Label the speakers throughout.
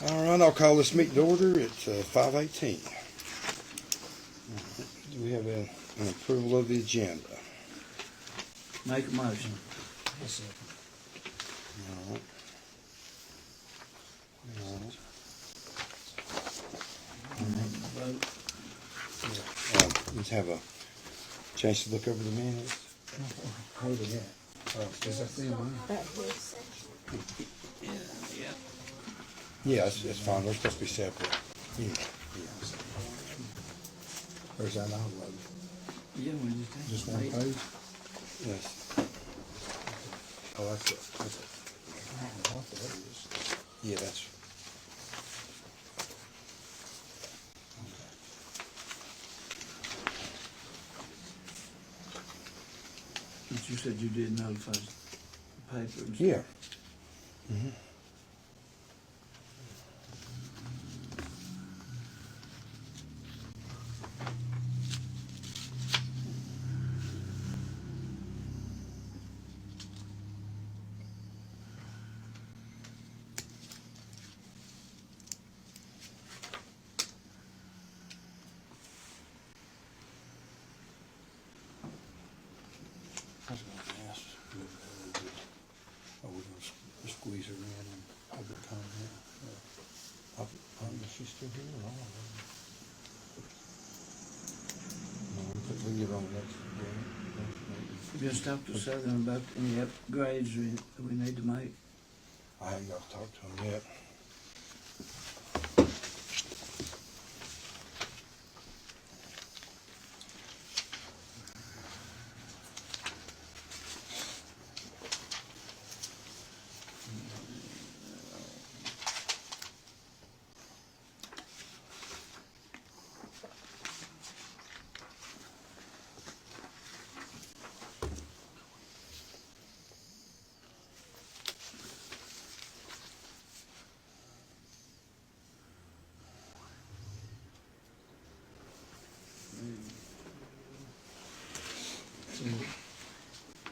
Speaker 1: All right, I'll call this meeting to order at 5:18. Do we have an approval of the agenda?
Speaker 2: Make a motion.
Speaker 1: All right. All right.
Speaker 2: Vote.
Speaker 1: Let's have a chance to look over the minutes.
Speaker 3: Hold it at. Is that the amount?
Speaker 2: Yeah.
Speaker 1: Yeah, it's fine. They're supposed to be separate. Yeah.
Speaker 3: Or is that all of it?
Speaker 2: Yeah, we
Speaker 3: Just one page?
Speaker 1: Yes.
Speaker 3: Oh, that's it. I don't know what that is.
Speaker 1: Yeah, that's.
Speaker 2: But you said you did notify the paper and stuff.
Speaker 1: Yeah. Mm-hmm.
Speaker 3: I was gonna ask, are we gonna squeeze her in and public comment?
Speaker 1: Is she still here or all? No, we can get on the next meeting.
Speaker 2: Just talk to Southern about any upgrades we need to make.
Speaker 1: I haven't got to talk to him yet.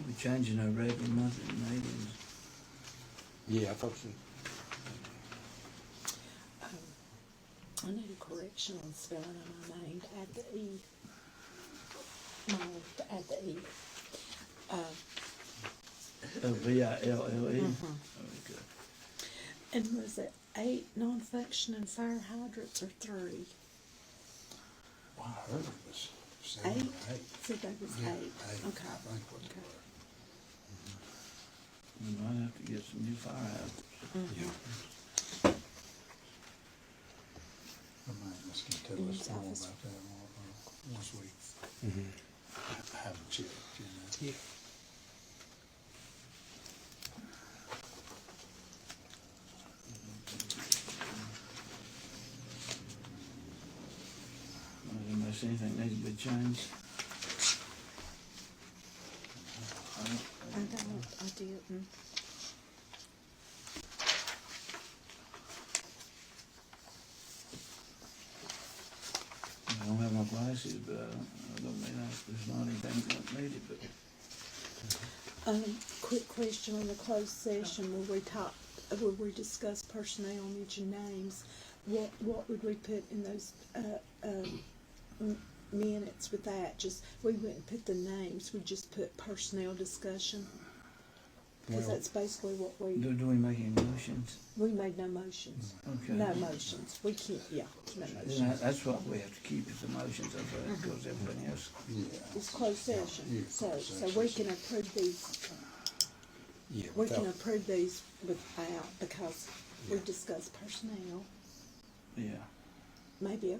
Speaker 2: We're changing our regular monthly meetings.
Speaker 1: Yeah, I thought so.
Speaker 4: I need a correction on spelling of my name. Add the E. No, add the E.
Speaker 2: V-I-L-L-E.
Speaker 4: Mhm.
Speaker 2: Okay.
Speaker 4: And was it 8 non-functioning fire hydrants or 3?
Speaker 3: Well, I heard it was 7 or 8.
Speaker 4: Said that was
Speaker 3: Yeah,
Speaker 4: 8.
Speaker 3: 8,
Speaker 4: Okay.
Speaker 3: I think what they
Speaker 4: Okay.
Speaker 3: were.
Speaker 2: We might have to get some new fire hydrants.
Speaker 4: Mhm.
Speaker 3: The maintenance can tell us more about that once we have a check, you know.
Speaker 1: Yeah.
Speaker 2: Unless anything needs to be changed.
Speaker 4: I didn't.
Speaker 2: I don't have my glasses, but I don't mean there's not anything that needed, but
Speaker 4: Quick question on the closed session where we discuss personnel, mention names. What would we put in those minutes with that? Just we wouldn't put the names. We just put personnel discussion. Because
Speaker 1: Well-
Speaker 4: that's basically what we
Speaker 2: do we make any motions?
Speaker 4: made no motions.
Speaker 2: Okay.
Speaker 4: No motions. We can't. Yeah, no
Speaker 2: Then
Speaker 4: motions.
Speaker 2: that's what we have to keep is the motions of that, because everything else.
Speaker 3: Yeah.
Speaker 4: It's closed session.
Speaker 3: Yeah,
Speaker 4: So
Speaker 3: closed
Speaker 4: so
Speaker 3: session.
Speaker 4: we can approve these.
Speaker 1: Yeah.
Speaker 4: We can
Speaker 1: without-
Speaker 4: approve these without, because we discussed personnel,
Speaker 2: Yeah.
Speaker 4: maybe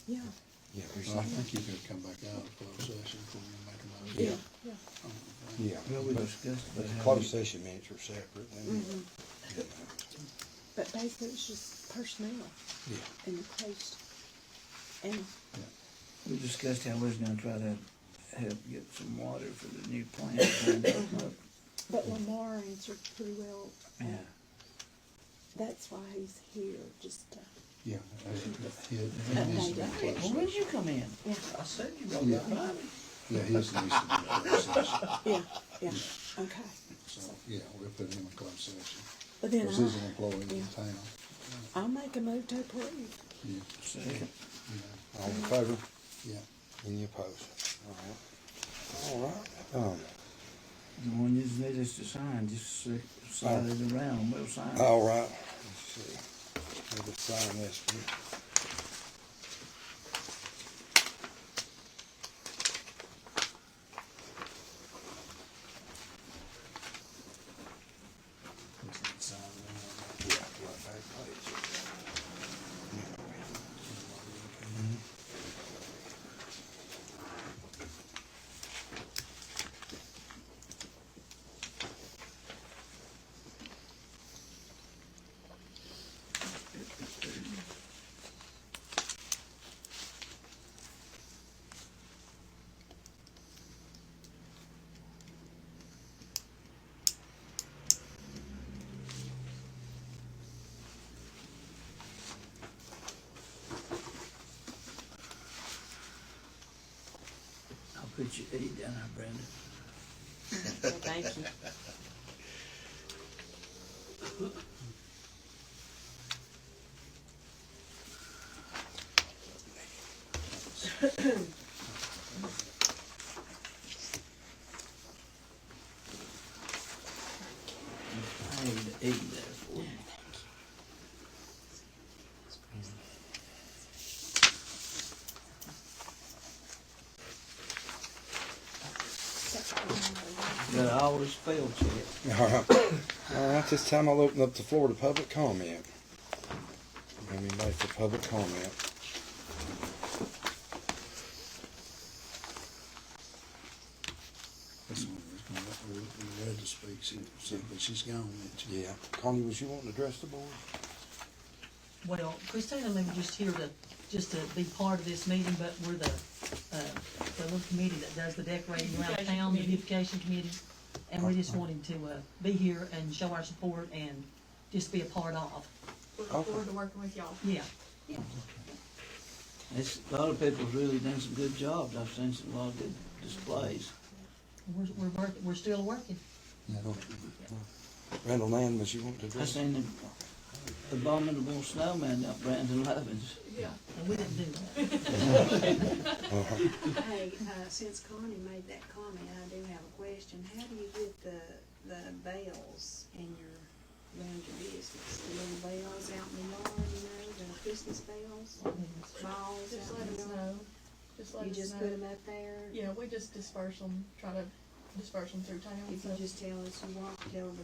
Speaker 4: yeah,
Speaker 1: Yeah, there's
Speaker 3: Well, I
Speaker 1: something.
Speaker 3: think you could come back out of closed session before you make a motion.
Speaker 4: yeah, yeah.
Speaker 3: I don't think.
Speaker 1: Yeah.
Speaker 2: Well, we
Speaker 1: but-
Speaker 2: discussed
Speaker 1: but
Speaker 2: about
Speaker 1: the
Speaker 2: how
Speaker 1: closed
Speaker 2: we-
Speaker 1: session minutes are separate.
Speaker 4: Mhm. But basically it's just personnel
Speaker 1: Yeah.
Speaker 4: in the closed. And
Speaker 2: We discussed how we was gonna try to help get some water for the new plant.
Speaker 4: but Lamar answered pretty well.
Speaker 2: Yeah.
Speaker 4: That's why he's here, just to,
Speaker 3: Yeah. He needs to be
Speaker 2: Well,
Speaker 3: closed
Speaker 2: when'd
Speaker 3: session.
Speaker 2: you come in?
Speaker 4: yeah,
Speaker 2: I said you wrote
Speaker 3: Yeah.
Speaker 2: that by me.
Speaker 3: Yeah, his needs to be closed session.
Speaker 4: yeah, okay.
Speaker 3: So, yeah. put him in closed session.
Speaker 4: But then
Speaker 3: Because he's an employee of the
Speaker 4: yeah.
Speaker 3: town.
Speaker 4: I'll make a move to approve.
Speaker 3: Yeah,
Speaker 2: Second.
Speaker 3: yeah,
Speaker 1: All in favor?
Speaker 3: yeah.
Speaker 1: Any opposed? All right.
Speaker 2: The one you just need us to sign, just slide it around, we'll sign it.
Speaker 1: All right. Let's see. We'll just sign this one. Yeah, right back page.
Speaker 2: I'll put your E down there, Brenda.
Speaker 5: Thank you.
Speaker 2: I need the E there for you. Got all the spell check.
Speaker 1: All right. All right, this time I'll open up the floor to public comment. Anybody for public comment?
Speaker 3: This one is gonna, we're ready to speak, but she's gone, isn't she?
Speaker 1: Yeah. Connie, was you wanting to address the board?
Speaker 5: Well, Christina and I were just here to be part of this meeting, but we're the little committee that does the decorating around
Speaker 6: Beautification
Speaker 5: town, the
Speaker 6: committee.
Speaker 5: beautification committee. And we just wanted to, be here and show our support and just be a part of.
Speaker 6: We look forward to working with y'all.
Speaker 5: Yeah.
Speaker 2: It's, a lot of people's really done some good jobs. I've seen some, a lot of good displays.
Speaker 5: We're still working.
Speaker 1: Randall Nan, was you wanting to
Speaker 2: I
Speaker 1: address?
Speaker 2: seen the abominable snowman up Brandon Levin's.
Speaker 6: Yeah.
Speaker 5: And we didn't do that.
Speaker 7: Hey, since Connie made that comment, I do have a question. How do you get the bells in around your business? The little bells out in the yard, the Christmas bells, balls
Speaker 6: Just
Speaker 7: out
Speaker 6: let
Speaker 7: in the
Speaker 6: us
Speaker 7: yard?
Speaker 6: know. Just let
Speaker 7: You
Speaker 6: us
Speaker 7: just
Speaker 6: know.
Speaker 7: put them up there?
Speaker 6: Yeah, we just disperse them, try to disperse them through town.
Speaker 7: If
Speaker 6: so-
Speaker 7: you just tell us you want, tell the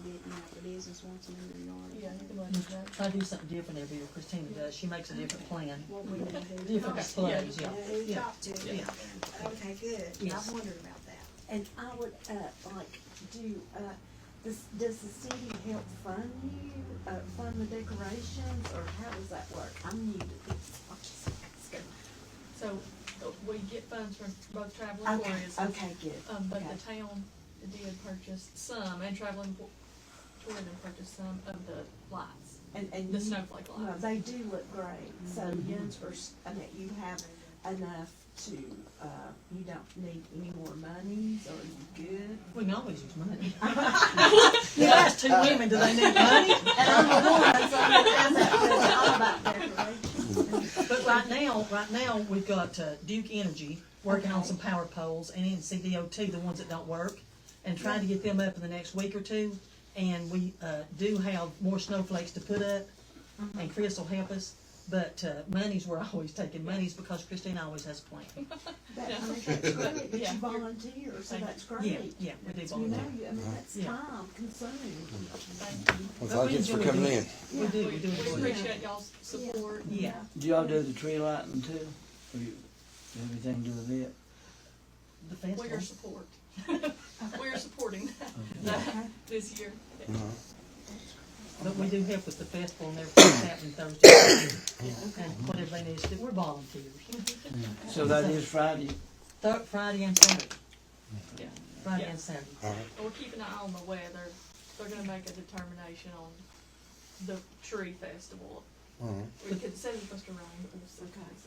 Speaker 7: business wants them in their yard.
Speaker 6: Yeah, you can let us know.
Speaker 5: Try to do something different every year. Christina does. She makes a different plan.
Speaker 7: What we need to do.
Speaker 5: Different displays, yeah.
Speaker 7: Who you
Speaker 5: Yeah.
Speaker 7: talk to?
Speaker 5: Yeah.
Speaker 7: Okay, good.
Speaker 5: Yes.
Speaker 7: I wondered about that.
Speaker 4: And I would, does the city help fund you, fund the decorations, or how does that work? I'm new to this.
Speaker 6: So, we get funds from both travel and
Speaker 4: Okay,
Speaker 6: tourism.
Speaker 4: okay, good.
Speaker 6: But
Speaker 4: Okay.
Speaker 6: the town did purchase some, and traveling tourism purchased some of the lights,
Speaker 4: And
Speaker 6: the
Speaker 4: you-
Speaker 6: snowflake
Speaker 4: Well,
Speaker 6: lights.
Speaker 4: they do look great, so yours are, I mean, you have enough to, you don't need any more monies, or you good?
Speaker 5: We can always use money. You ask two women, do they need money?
Speaker 4: And I'm a woman, so it's all about decorations.
Speaker 5: But right now, we've got Duke Energy working on some power poles, and NCDOT, the ones that don't work, and trying to get them up in the next week or two. And we do have more snowflakes to put up, and Chris will help us. But money's where I always taking money's because Christina always has a plan.
Speaker 4: That's great, that
Speaker 6: Yeah.
Speaker 4: you volunteer, so that's great.
Speaker 5: Yeah, we do
Speaker 4: You know,
Speaker 5: volunteer.
Speaker 4: I mean, that's
Speaker 5: Yeah.
Speaker 4: time consuming.
Speaker 6: Thank you.
Speaker 1: Well,
Speaker 5: But
Speaker 1: thank
Speaker 5: we
Speaker 1: you for
Speaker 5: enjoy
Speaker 1: coming
Speaker 5: doing
Speaker 1: in.
Speaker 5: it. We do
Speaker 6: We
Speaker 5: enjoy it.
Speaker 6: appreciate y'all's support.
Speaker 5: Yeah.
Speaker 2: Do y'all do the tree lighting too? Or you, everything to do with it?
Speaker 5: The
Speaker 6: For your
Speaker 5: festival.
Speaker 6: support. We're supporting that this year.
Speaker 5: But we do help with the festival and everything happening Thursday. And whatever they need us to do, we're volunteers.
Speaker 2: So that is Friday.
Speaker 5: Friday and Saturday.
Speaker 6: Yeah.
Speaker 5: Friday
Speaker 6: Yeah.
Speaker 5: and Saturday.
Speaker 1: All right.
Speaker 6: And we're keeping an eye on the weather. They're gonna make a determination on the tree festival.
Speaker 1: All right.
Speaker 6: It says it's supposed to rain, but we'll see.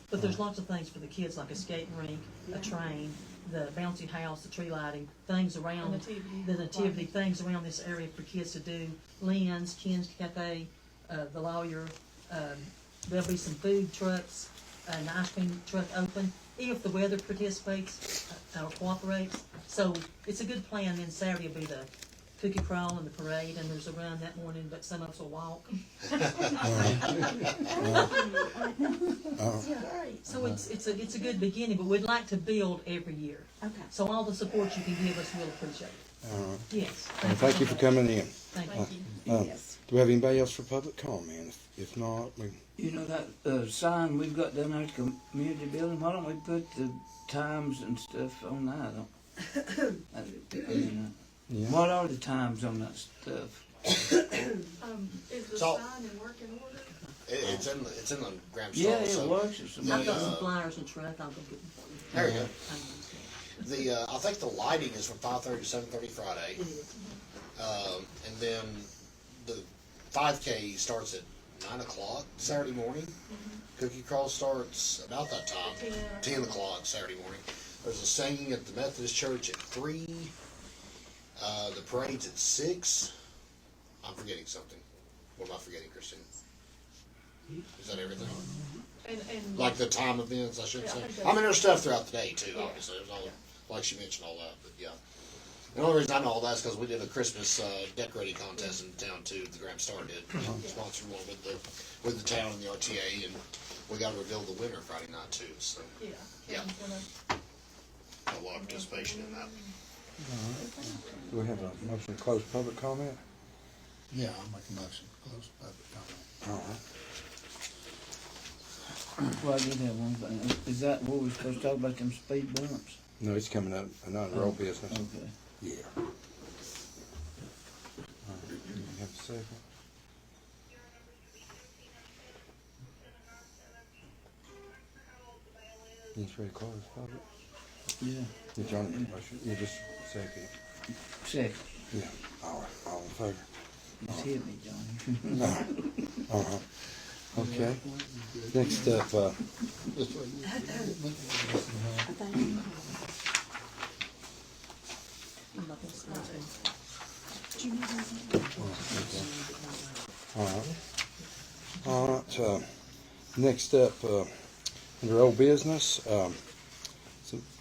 Speaker 5: But there's lots of things for the kids, like a skating rink, a train, the bouncy house, the tree lighting, things around,
Speaker 6: Nativity.
Speaker 5: the nativity, things around this area for kids to do. Lynn's, Ken's Cafe, the lawyer, there'll be some food trucks, an ice cream truck open, if the weather participates, or cooperates. So it's a good plan. Then Saturday will be the cookie crawl and the parade, and there's a run that morning, but some of us will walk. So it's a good beginning, but we'd like to build every year.
Speaker 4: Okay.
Speaker 5: So all the support you can give us, we'll appreciate it. Yes.
Speaker 1: And thank you for coming in.
Speaker 5: Thank you.
Speaker 4: Yes.
Speaker 1: Do we have anybody else for public comment? If not, we,
Speaker 2: You know that sign we've got down there at the community building, why don't we put the times and stuff on that?
Speaker 1: yeah.
Speaker 2: What are the times on that stuff?
Speaker 6: Is the
Speaker 8: So-
Speaker 6: sign in working order?
Speaker 8: It's in the Graham
Speaker 2: Yeah,
Speaker 8: Star.
Speaker 2: it works. Or
Speaker 5: I've
Speaker 2: somebody.
Speaker 5: got some flyers and truck, I'll go get them for you.
Speaker 8: There you go.
Speaker 5: I'm-
Speaker 8: I think the lighting is from 5:30 to 7:30 Friday,
Speaker 5: It is.
Speaker 8: and then the 5K starts at 9 o'clock Saturday morning. Cookie crawl starts about that time, 10 o'clock Saturday morning. There's a singing at the Methodist Church at 3. The parade's at 6. I'm forgetting something. What am I forgetting, Christine? Is that everything?
Speaker 6: And
Speaker 8: Like the time events, I should
Speaker 6: Yeah, I
Speaker 8: say.
Speaker 6: think
Speaker 8: I mean, there's stuff throughout the day too,
Speaker 6: Yeah.
Speaker 8: obviously. There's all, like she mentioned all that, but yeah. The only reason I know all that is because we did a Christmas decorating contest in town too. The Graham Star did. Sponsored one with the town and the RTA, and we got to reveal the winner Friday night too. So
Speaker 6: yeah.
Speaker 8: Yeah.
Speaker 6: Kevin's gonna-
Speaker 8: a lot of participation in that.
Speaker 1: Do we have a motion to close public comment?
Speaker 3: Yeah, I'll make a motion to close the public comment.
Speaker 1: All right.
Speaker 2: Well, I did have one thing. Is that what we're supposed to talk about, them speed bumps?
Speaker 1: No, it's coming up. Another road business.
Speaker 2: Okay.
Speaker 1: Yeah. All right. You have a second? You just ready to close public?
Speaker 2: Yeah.
Speaker 1: You Johnny made a motion. You just second.
Speaker 2: Second.
Speaker 1: Yeah. All right. All in favor?
Speaker 2: Just hit me, Johnny.
Speaker 1: All right. Okay. Next up,
Speaker 3: This way,
Speaker 4: I think.
Speaker 5: I'm not gonna start it.
Speaker 4: Do you need anything?
Speaker 1: all right. Next up, under old business,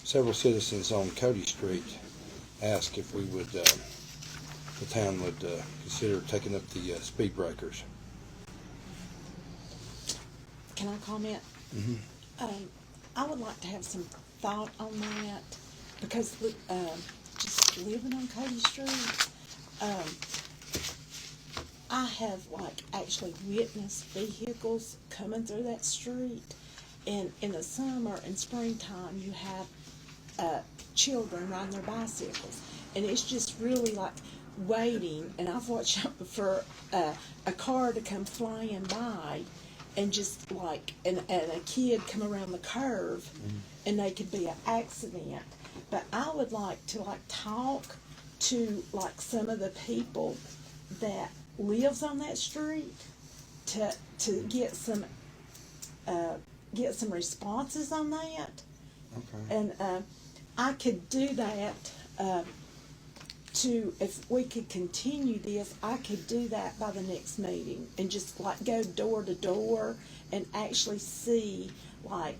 Speaker 1: several citizens on Cody Street asked if we would, the town would consider taking up the speed breakers.
Speaker 4: Can I comment? I would like to have some thought on that, because, just living on Cody Street, I have actually witnessed vehicles coming through that street, and in the summer and springtime, you have, children riding their bicycles, and it's just really like waiting, and I've watched for, a car to come flying by, and just and a kid come around the curve, and they could be an accident. But I would like to talk to some of the people that lives on that street to get some responses on that.
Speaker 1: Okay.
Speaker 4: And I could do that. If we could continue this, I could do that by the next meeting and just go door to door and actually see what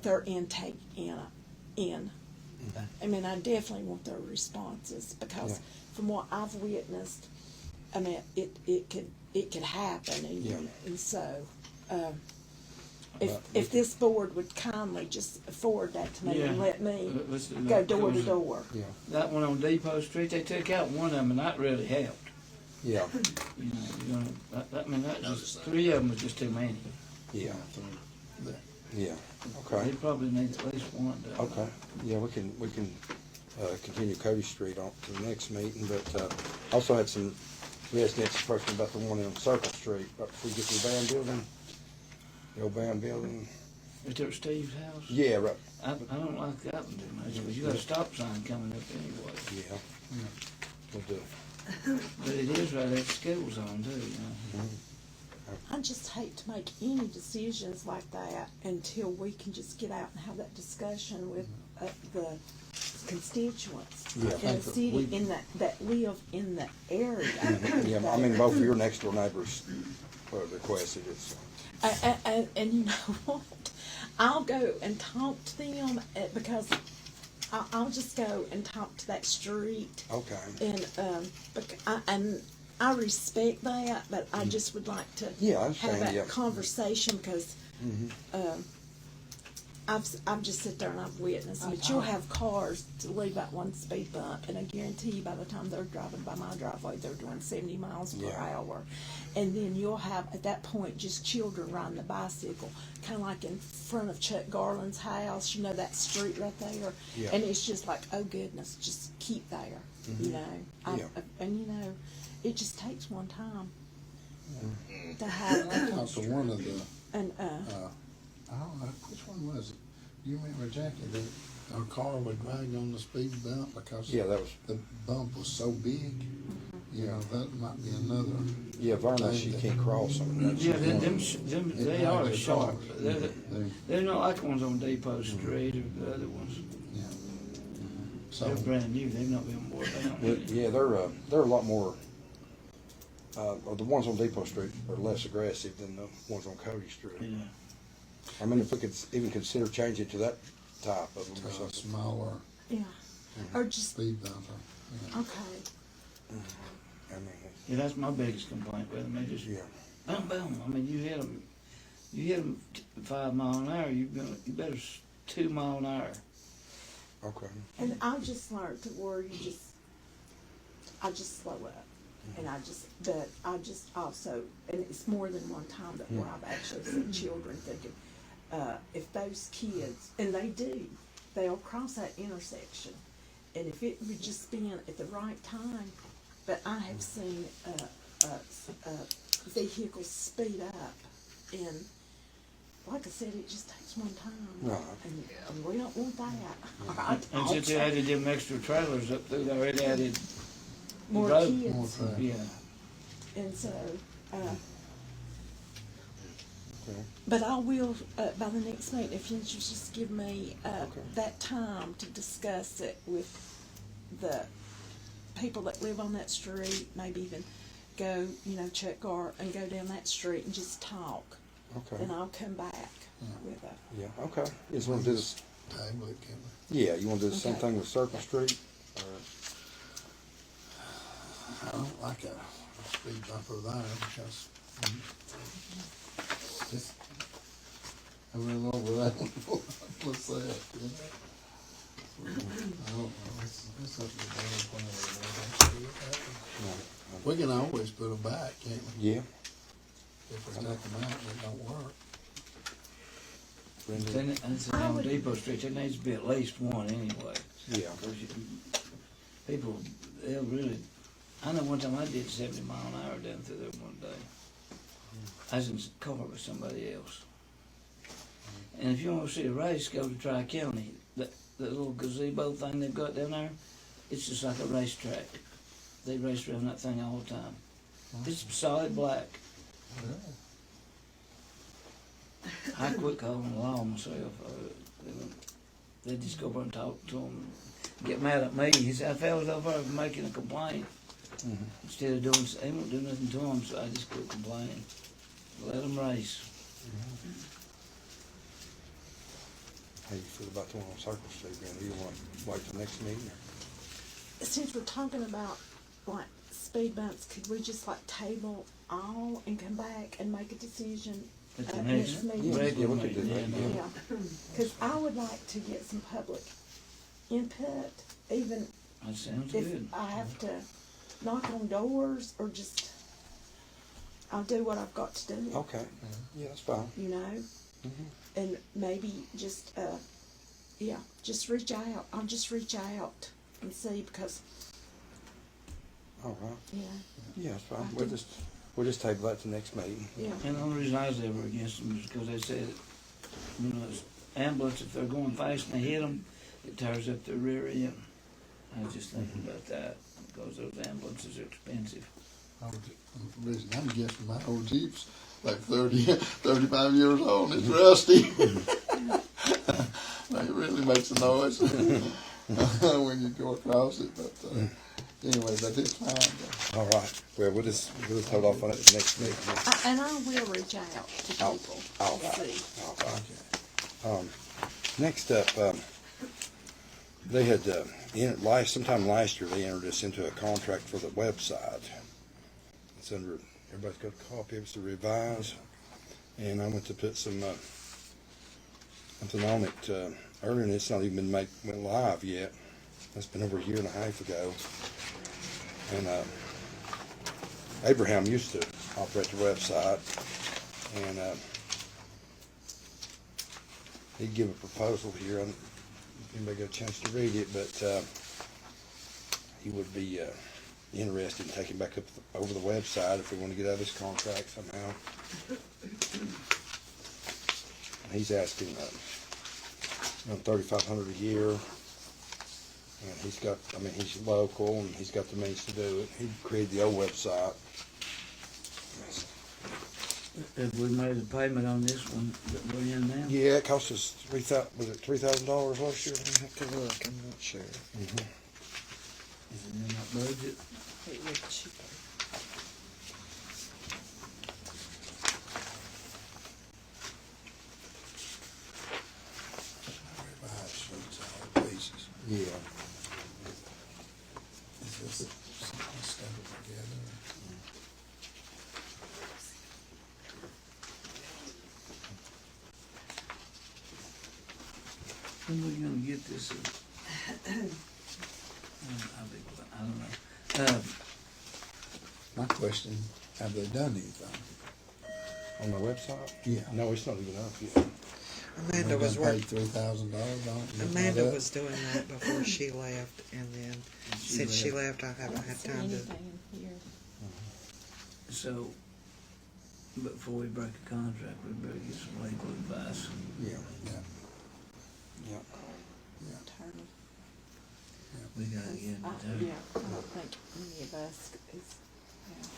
Speaker 4: their intake in. I mean, I definitely want their responses, because
Speaker 1: Yeah.
Speaker 4: from what I've witnessed, I mean, it could happen, and
Speaker 1: Yeah.
Speaker 4: and so. If this board would kindly just forward that to me and
Speaker 2: Yeah.
Speaker 4: let me
Speaker 2: Let's do
Speaker 4: go
Speaker 2: that.
Speaker 4: door to door.
Speaker 1: Yeah.
Speaker 2: That one on Depot Street, they took out one of them, and that really helped.
Speaker 1: Yeah.
Speaker 2: You know, I mean, that
Speaker 8: Noticed
Speaker 2: just,
Speaker 8: that.
Speaker 2: 3 of them was just too many.
Speaker 1: Yeah.
Speaker 3: There.
Speaker 1: Yeah.
Speaker 2: They
Speaker 1: Okay.
Speaker 2: probably need at least one.
Speaker 1: Okay. Yeah, we can continue Cody Street on to the next meeting, but also had some residents approaching about the one on Circle Street, right before you get to the band building. The old band building.
Speaker 2: Is there Steve's house?
Speaker 1: Yeah, right.
Speaker 2: I don't like that one too much, because you got a stop sign coming up anyway.
Speaker 1: Yeah. We'll do.
Speaker 2: But it is right at the school zone too, you know.
Speaker 4: I just hate to make any decisions like that until we can just get out and have that discussion with the constituents
Speaker 1: Yeah, I
Speaker 4: in the
Speaker 1: think
Speaker 4: city that live in the area.
Speaker 1: Yeah, I mean, both of your next door neighbors requested it, so.
Speaker 4: And you know what? I'll go and talk to them because I'll just go and talk to that street.
Speaker 1: Okay.
Speaker 4: And I respect that, but I just would like to
Speaker 1: Yeah, I
Speaker 4: have
Speaker 1: understand,
Speaker 4: that
Speaker 1: yeah.
Speaker 4: conversation because I've just sit there and I've witnessed. But you'll have cars to leave out one speed bump, and I guarantee you by the time they're driving by my driveway, they're doing 70 miles per
Speaker 1: Yeah.
Speaker 4: hour. And then you'll have, at that point, just children riding the bicycle, kind of like in front of Chuck Garland's house, you know, that street right there.
Speaker 1: Yeah.
Speaker 4: And it's just like, oh goodness, just keep there, you know.
Speaker 1: Yeah.
Speaker 4: And you know, it just takes one time to have
Speaker 3: I talked to one of the,
Speaker 4: and
Speaker 3: I don't know, which one was it? You remember, Jackie, that our car would drag on the speed bump because
Speaker 1: Yeah, that was,
Speaker 3: the bump was so big? You know, that might be another.
Speaker 1: yeah, Verna, she can't cross them. That's-
Speaker 2: Yeah, them,
Speaker 3: It
Speaker 2: they are
Speaker 3: drags
Speaker 2: sharp.
Speaker 3: across.
Speaker 2: They're, they're not like the ones on Depot Street or the other ones.
Speaker 3: Yeah.
Speaker 2: They're
Speaker 3: So,
Speaker 2: brand new, they've not been worn down.
Speaker 1: But, yeah, they're a lot more, the ones on Depot Street are less aggressive than the ones on Cody Street.
Speaker 2: Yeah.
Speaker 1: I mean, if we could even consider changing to that type of them or
Speaker 3: to a
Speaker 1: something.
Speaker 3: smaller
Speaker 4: yeah, or just
Speaker 3: speed bumper. Yeah.
Speaker 4: okay.
Speaker 1: I mean,
Speaker 2: Yeah, that's my biggest complaint with them. They just,
Speaker 1: yeah,
Speaker 2: boom, boom. I mean, you hit them 5 mile an hour, you better 2 mile an hour.
Speaker 1: okay.
Speaker 4: And I just learned to where I just slow up. And I just also, and it's more than one time that where I've actually seen children thinking, if those kids, and they'll cross that intersection. And if it would just been at the right time, but I have seen, vehicles speed up and, like I said, it just takes one time.
Speaker 1: Right.
Speaker 4: And we don't want that.
Speaker 2: And since they added them extra trailers up through there, it added
Speaker 4: More
Speaker 2: road-
Speaker 4: kids.
Speaker 3: More traffic.
Speaker 2: Yeah.
Speaker 4: And so,
Speaker 1: Okay.
Speaker 4: but I will, by the next meeting, if you just give me,
Speaker 1: Okay.
Speaker 4: that time to discuss it with the people that live on that street, maybe even go, Chuck Gar and go down that street and just talk.
Speaker 1: Okay.
Speaker 4: Then I'll come back with a,
Speaker 1: Yeah, okay. You just wanna do this,
Speaker 3: Table it, can we?
Speaker 1: yeah, you wanna do the same
Speaker 4: Okay.
Speaker 1: thing with Circle Street? Or,
Speaker 3: I don't like a speed bumper there because it's a little over that. What's that? You know? I don't know. It's up to the board whenever they want to do it.
Speaker 1: no,
Speaker 3: We can always put them back, can't we?
Speaker 1: yeah.
Speaker 3: If we take them out, they don't work.
Speaker 1: Brenda?
Speaker 2: Then it's on Depot Street, there needs to be at least one anyway.
Speaker 1: Yeah.
Speaker 2: 'Cause people, they'll really, I know one time I did 70 mile an hour down through there one day. I was in the car with somebody else. And if you want to see a race, go to Tri-County. That little gazebo thing they've got down there, it's just like a racetrack. They race around that thing all the time. It's solid black. I quit calling the law myself. They just go over and talk to them, get mad at me. He said, I felt over making a complaint. Instead of doing, they won't do nothing to them, so I just quit complaining. Let them race.
Speaker 1: How you feel about the one on Circle Street, Brenda? You wanna wait till next meeting? Or?
Speaker 4: since we're talking about like speed bumps, could we just like table all and come back and make a decision
Speaker 2: At the
Speaker 4: next
Speaker 2: next
Speaker 4: meeting?
Speaker 1: Yeah,
Speaker 2: regular
Speaker 1: we could do
Speaker 2: meeting,
Speaker 1: that,
Speaker 2: yeah.
Speaker 4: Yeah, because I would like to get some public input, even
Speaker 2: That sounds
Speaker 4: if
Speaker 2: good.
Speaker 4: I have to knock on doors or just, I'll do what I've got to do,
Speaker 1: Okay, yeah, that's fine.
Speaker 4: you know? And maybe just, just reach out. I'll just reach out and see because,
Speaker 1: All right,
Speaker 4: yeah,
Speaker 1: yeah, that's fine. We'll just table that to next meeting.
Speaker 4: yeah.
Speaker 2: And the only reason I was ever against them is because they said, it's ambulance, if they're going fast and they hit them, it tears up their rear end. I was just thinking about that, because those ambulances are expensive.
Speaker 3: The reason I'm guessing my old Jeep's like 35 years old and it's rusty. It really makes a noise when you go across it, but, anyway, but it's fine though.
Speaker 1: All right, well, we'll just hold off on it the next meeting.
Speaker 4: And I will reach out to people
Speaker 1: all
Speaker 4: and
Speaker 1: right.
Speaker 4: see.
Speaker 1: All right. Next up, they had, sometime last year, they entered us into a contract for the website. It's under, everybody's got a copy, it's to revise, and I went to put something on it, earlier, and it's not even went live yet. That's been over a year and a half ago. And, Abraham used to operate the website, and, he'd give a proposal here. I don't know if anybody got a chance to read it, but he would be interested in taking back up over the website if we want to get out of this contract somehow. And he's asking around $3,500 a year, and he's local and he's got the means to do it. He created the old website.
Speaker 2: Have we made a payment on this one that we're in now?
Speaker 1: Yeah, it cost us $3,000 last year.
Speaker 9: I have to look, I'm not sure.
Speaker 1: Mm-hmm.
Speaker 2: Is it in that budget?
Speaker 4: It would cheaper.
Speaker 3: Revised sheets, all pieces.
Speaker 1: Yeah.
Speaker 3: Is this something stapled together?
Speaker 2: When we gonna get this? I don't know.
Speaker 3: My question, have they done anything?
Speaker 1: On the website?
Speaker 3: Yeah.
Speaker 1: No, it's not even up yet.
Speaker 9: Amanda was
Speaker 3: Paid
Speaker 9: working,
Speaker 3: $3,000 on it?
Speaker 9: Amanda was doing that before she left, and then since she left, I haven't had
Speaker 4: See
Speaker 9: time to.
Speaker 4: anything in here.
Speaker 2: So, before we break a contract, we better get some legal advice.
Speaker 1: Yeah.
Speaker 3: Yeah,
Speaker 4: Attorney.
Speaker 2: We gotta get an attorney.
Speaker 4: Yeah, I don't think any of us is,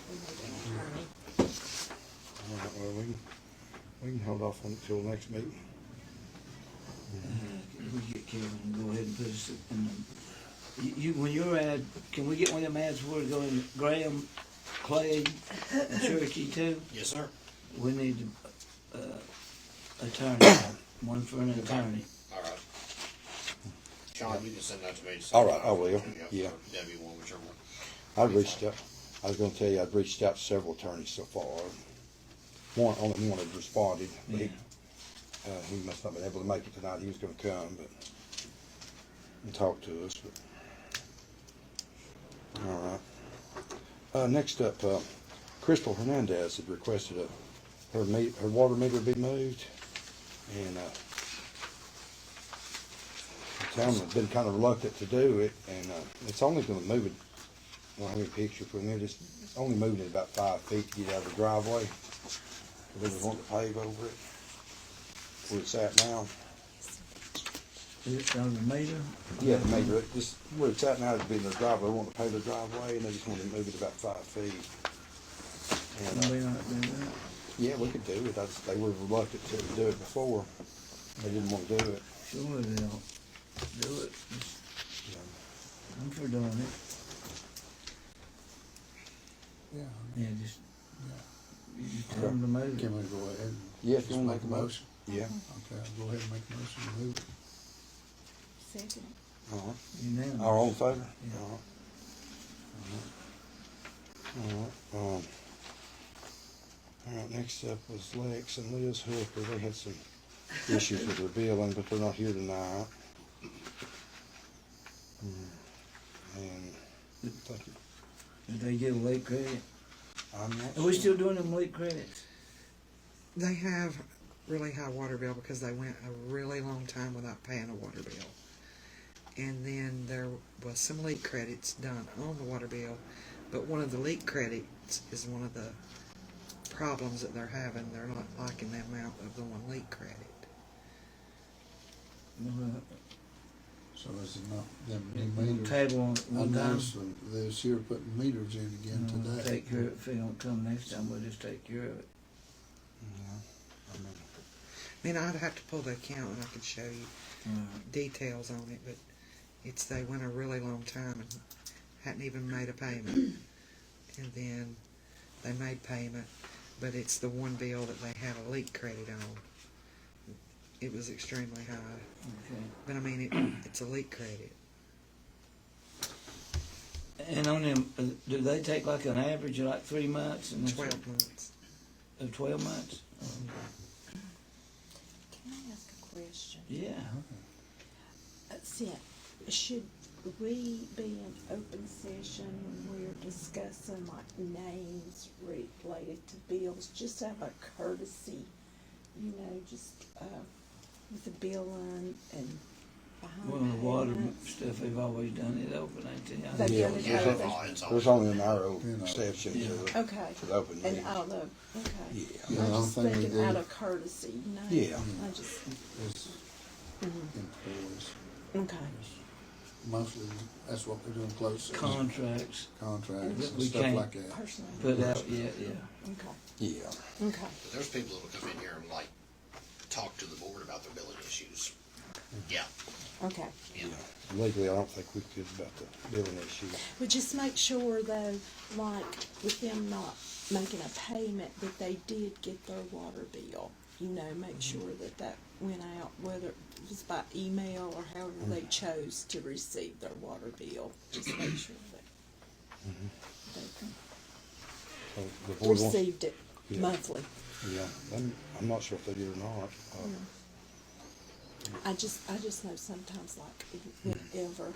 Speaker 4: we need an attorney.
Speaker 1: All right, well, we can hold off on it till next meeting.
Speaker 2: We get Kevin and go ahead and put us in the, when your ad, can we get one of them ads where to go in Graham, Clay, and Cherokee too?
Speaker 8: Yes, sir.
Speaker 2: We need attorney, one for an attorney.
Speaker 8: All right. Sean, you can send that to me.
Speaker 1: All right, I will. Yeah.
Speaker 8: Debbie, one, whichever one.
Speaker 1: I was gonna tell you, I'd reached out to several attorneys so far. Only one had responded.
Speaker 2: Yeah.
Speaker 1: He must not have been able to make it tonight. He was gonna come, and talk to us, but. All right. Next up, Crystal Hernandez had requested her water meter be moved, and, the town has been kind of reluctant to do it, and, it's only gonna move it, I don't have any picture from there, just only moving it about 5 feet to get out of the driveway. They just want to pave over it, where it's at now.
Speaker 2: Is it on the meter?
Speaker 1: Yeah, the meter, just where it's at now, it'd be in the driveway, they want to pave the driveway, and they just want to move it about 5 feet.
Speaker 2: Can
Speaker 1: And,
Speaker 2: we not do that?
Speaker 1: yeah, we could do it, they were reluctant to do it before, they didn't want to do it.
Speaker 2: Sure they'll do it. I'm for doing it.
Speaker 3: yeah.
Speaker 2: Yeah, just,
Speaker 3: Yeah.
Speaker 2: you tell them to move it.
Speaker 3: Can we go ahead and
Speaker 1: Yeah, if
Speaker 3: just
Speaker 1: you want to
Speaker 3: make a motion?
Speaker 1: Yeah.
Speaker 3: Okay, I'll go ahead and make a motion to move it.
Speaker 4: Second.
Speaker 1: All right.
Speaker 2: Unanimous.
Speaker 1: All in favor?
Speaker 2: Yeah.
Speaker 1: All right. All right, next up was Lex and Liz Hooker. They had some issues with their billing, but they're not here tonight. And thank you.
Speaker 2: Did they get a late credit?
Speaker 1: I'm not
Speaker 2: Are we
Speaker 1: sure.
Speaker 2: still doing them late credits?
Speaker 9: They have really high water bill because they went a really long time without paying a water bill. And then there was some leak credits done on the water bill, but one of the leak credits is one of the problems that they're having. They're not liking the amount of the one leak credit.
Speaker 3: So is it not them new
Speaker 2: We'll
Speaker 3: meters?
Speaker 2: table on
Speaker 3: I
Speaker 2: one time.
Speaker 3: noticed they was here putting meters in again
Speaker 2: We'll
Speaker 3: today.
Speaker 2: take care of it. If they don't come next time, we'll just take care of it.
Speaker 1: Yeah, I mean,
Speaker 9: I mean, I'd have to pull the account and I could show you details on it, but they went a really long time and hadn't even made a payment. And then they made payment, but it's the one bill that they had a leak credit on. It was extremely high.
Speaker 2: Okay.
Speaker 9: But I mean, it's a leak credit.
Speaker 2: And on them, do they take like an average of like 3 months? And
Speaker 9: 12 months.
Speaker 2: 12 months?
Speaker 4: Can I ask a question?
Speaker 2: Yeah.
Speaker 4: Should we be in open session when we're discussing like names related to bills, just out of courtesy, just with the billing and behind
Speaker 2: Well, the water
Speaker 4: payments?
Speaker 2: stuff, they've always done it open, ain't they?
Speaker 4: They've
Speaker 1: Yeah,
Speaker 4: done it
Speaker 8: Yeah,
Speaker 4: open.
Speaker 1: there's only an hour
Speaker 3: You know.
Speaker 1: exception
Speaker 2: Yeah.
Speaker 1: to
Speaker 4: Okay.
Speaker 1: the open
Speaker 4: And
Speaker 1: meetings.
Speaker 4: out of, okay.
Speaker 1: Yeah.
Speaker 3: Yeah,
Speaker 4: I'm
Speaker 3: the
Speaker 4: just
Speaker 3: only thing we
Speaker 4: thinking
Speaker 3: do
Speaker 4: out of courtesy,
Speaker 1: Yeah.
Speaker 4: I just,
Speaker 3: is employees.
Speaker 4: okay.
Speaker 3: Mostly, that's what we're doing close to.
Speaker 2: Contracts
Speaker 3: Contracts
Speaker 2: That
Speaker 3: and
Speaker 2: we
Speaker 3: stuff
Speaker 2: can't
Speaker 3: like that.
Speaker 4: Personally.
Speaker 2: put out, yeah.
Speaker 4: Okay,
Speaker 1: Yeah.
Speaker 4: okay.
Speaker 8: There's people that will come in here and like talk to the board about their billing issues. Yeah,
Speaker 4: Okay.
Speaker 8: yeah.
Speaker 1: Legally, I don't think we could about the billing issue.
Speaker 4: But just make sure though, like with them not making a payment, that they did get their water bill. Make sure that went out, whether it was by email or however they chose to receive their water bill. Just make sure that they
Speaker 1: So the board wants,
Speaker 4: received it
Speaker 1: Yeah.
Speaker 4: monthly.
Speaker 1: yeah, I'm not sure if they did or not.
Speaker 4: I just know sometimes, like, whenever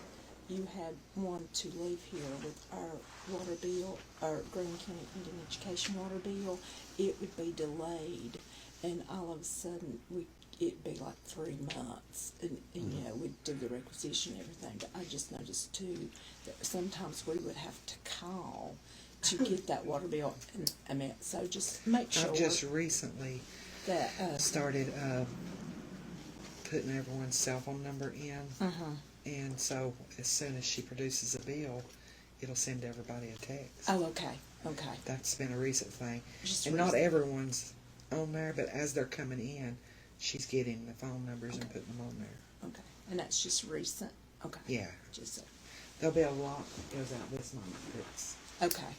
Speaker 4: you had wanted to leave here with our water bill, our Green County Indian Education water bill, it would be delayed, and all of a sudden, it'd be like 3 months, and we'd do the requisition and everything, but I just noticed too, that sometimes we would have to call to get that water bill, and so just make sure
Speaker 9: I've just recently
Speaker 4: that,
Speaker 9: started putting everyone's cell phone number in. And so as soon as she produces a bill, it'll send everybody a text.
Speaker 4: oh, okay,
Speaker 9: That's been a recent thing.
Speaker 4: just
Speaker 9: And not
Speaker 4: recent.
Speaker 9: everyone's on there, but as they're coming in, she's getting the phone numbers and putting them on there.
Speaker 4: Okay, and that's just recent, okay.
Speaker 9: Yeah.
Speaker 4: Just,
Speaker 9: There'll be a lot that goes out this month that's
Speaker 4: okay.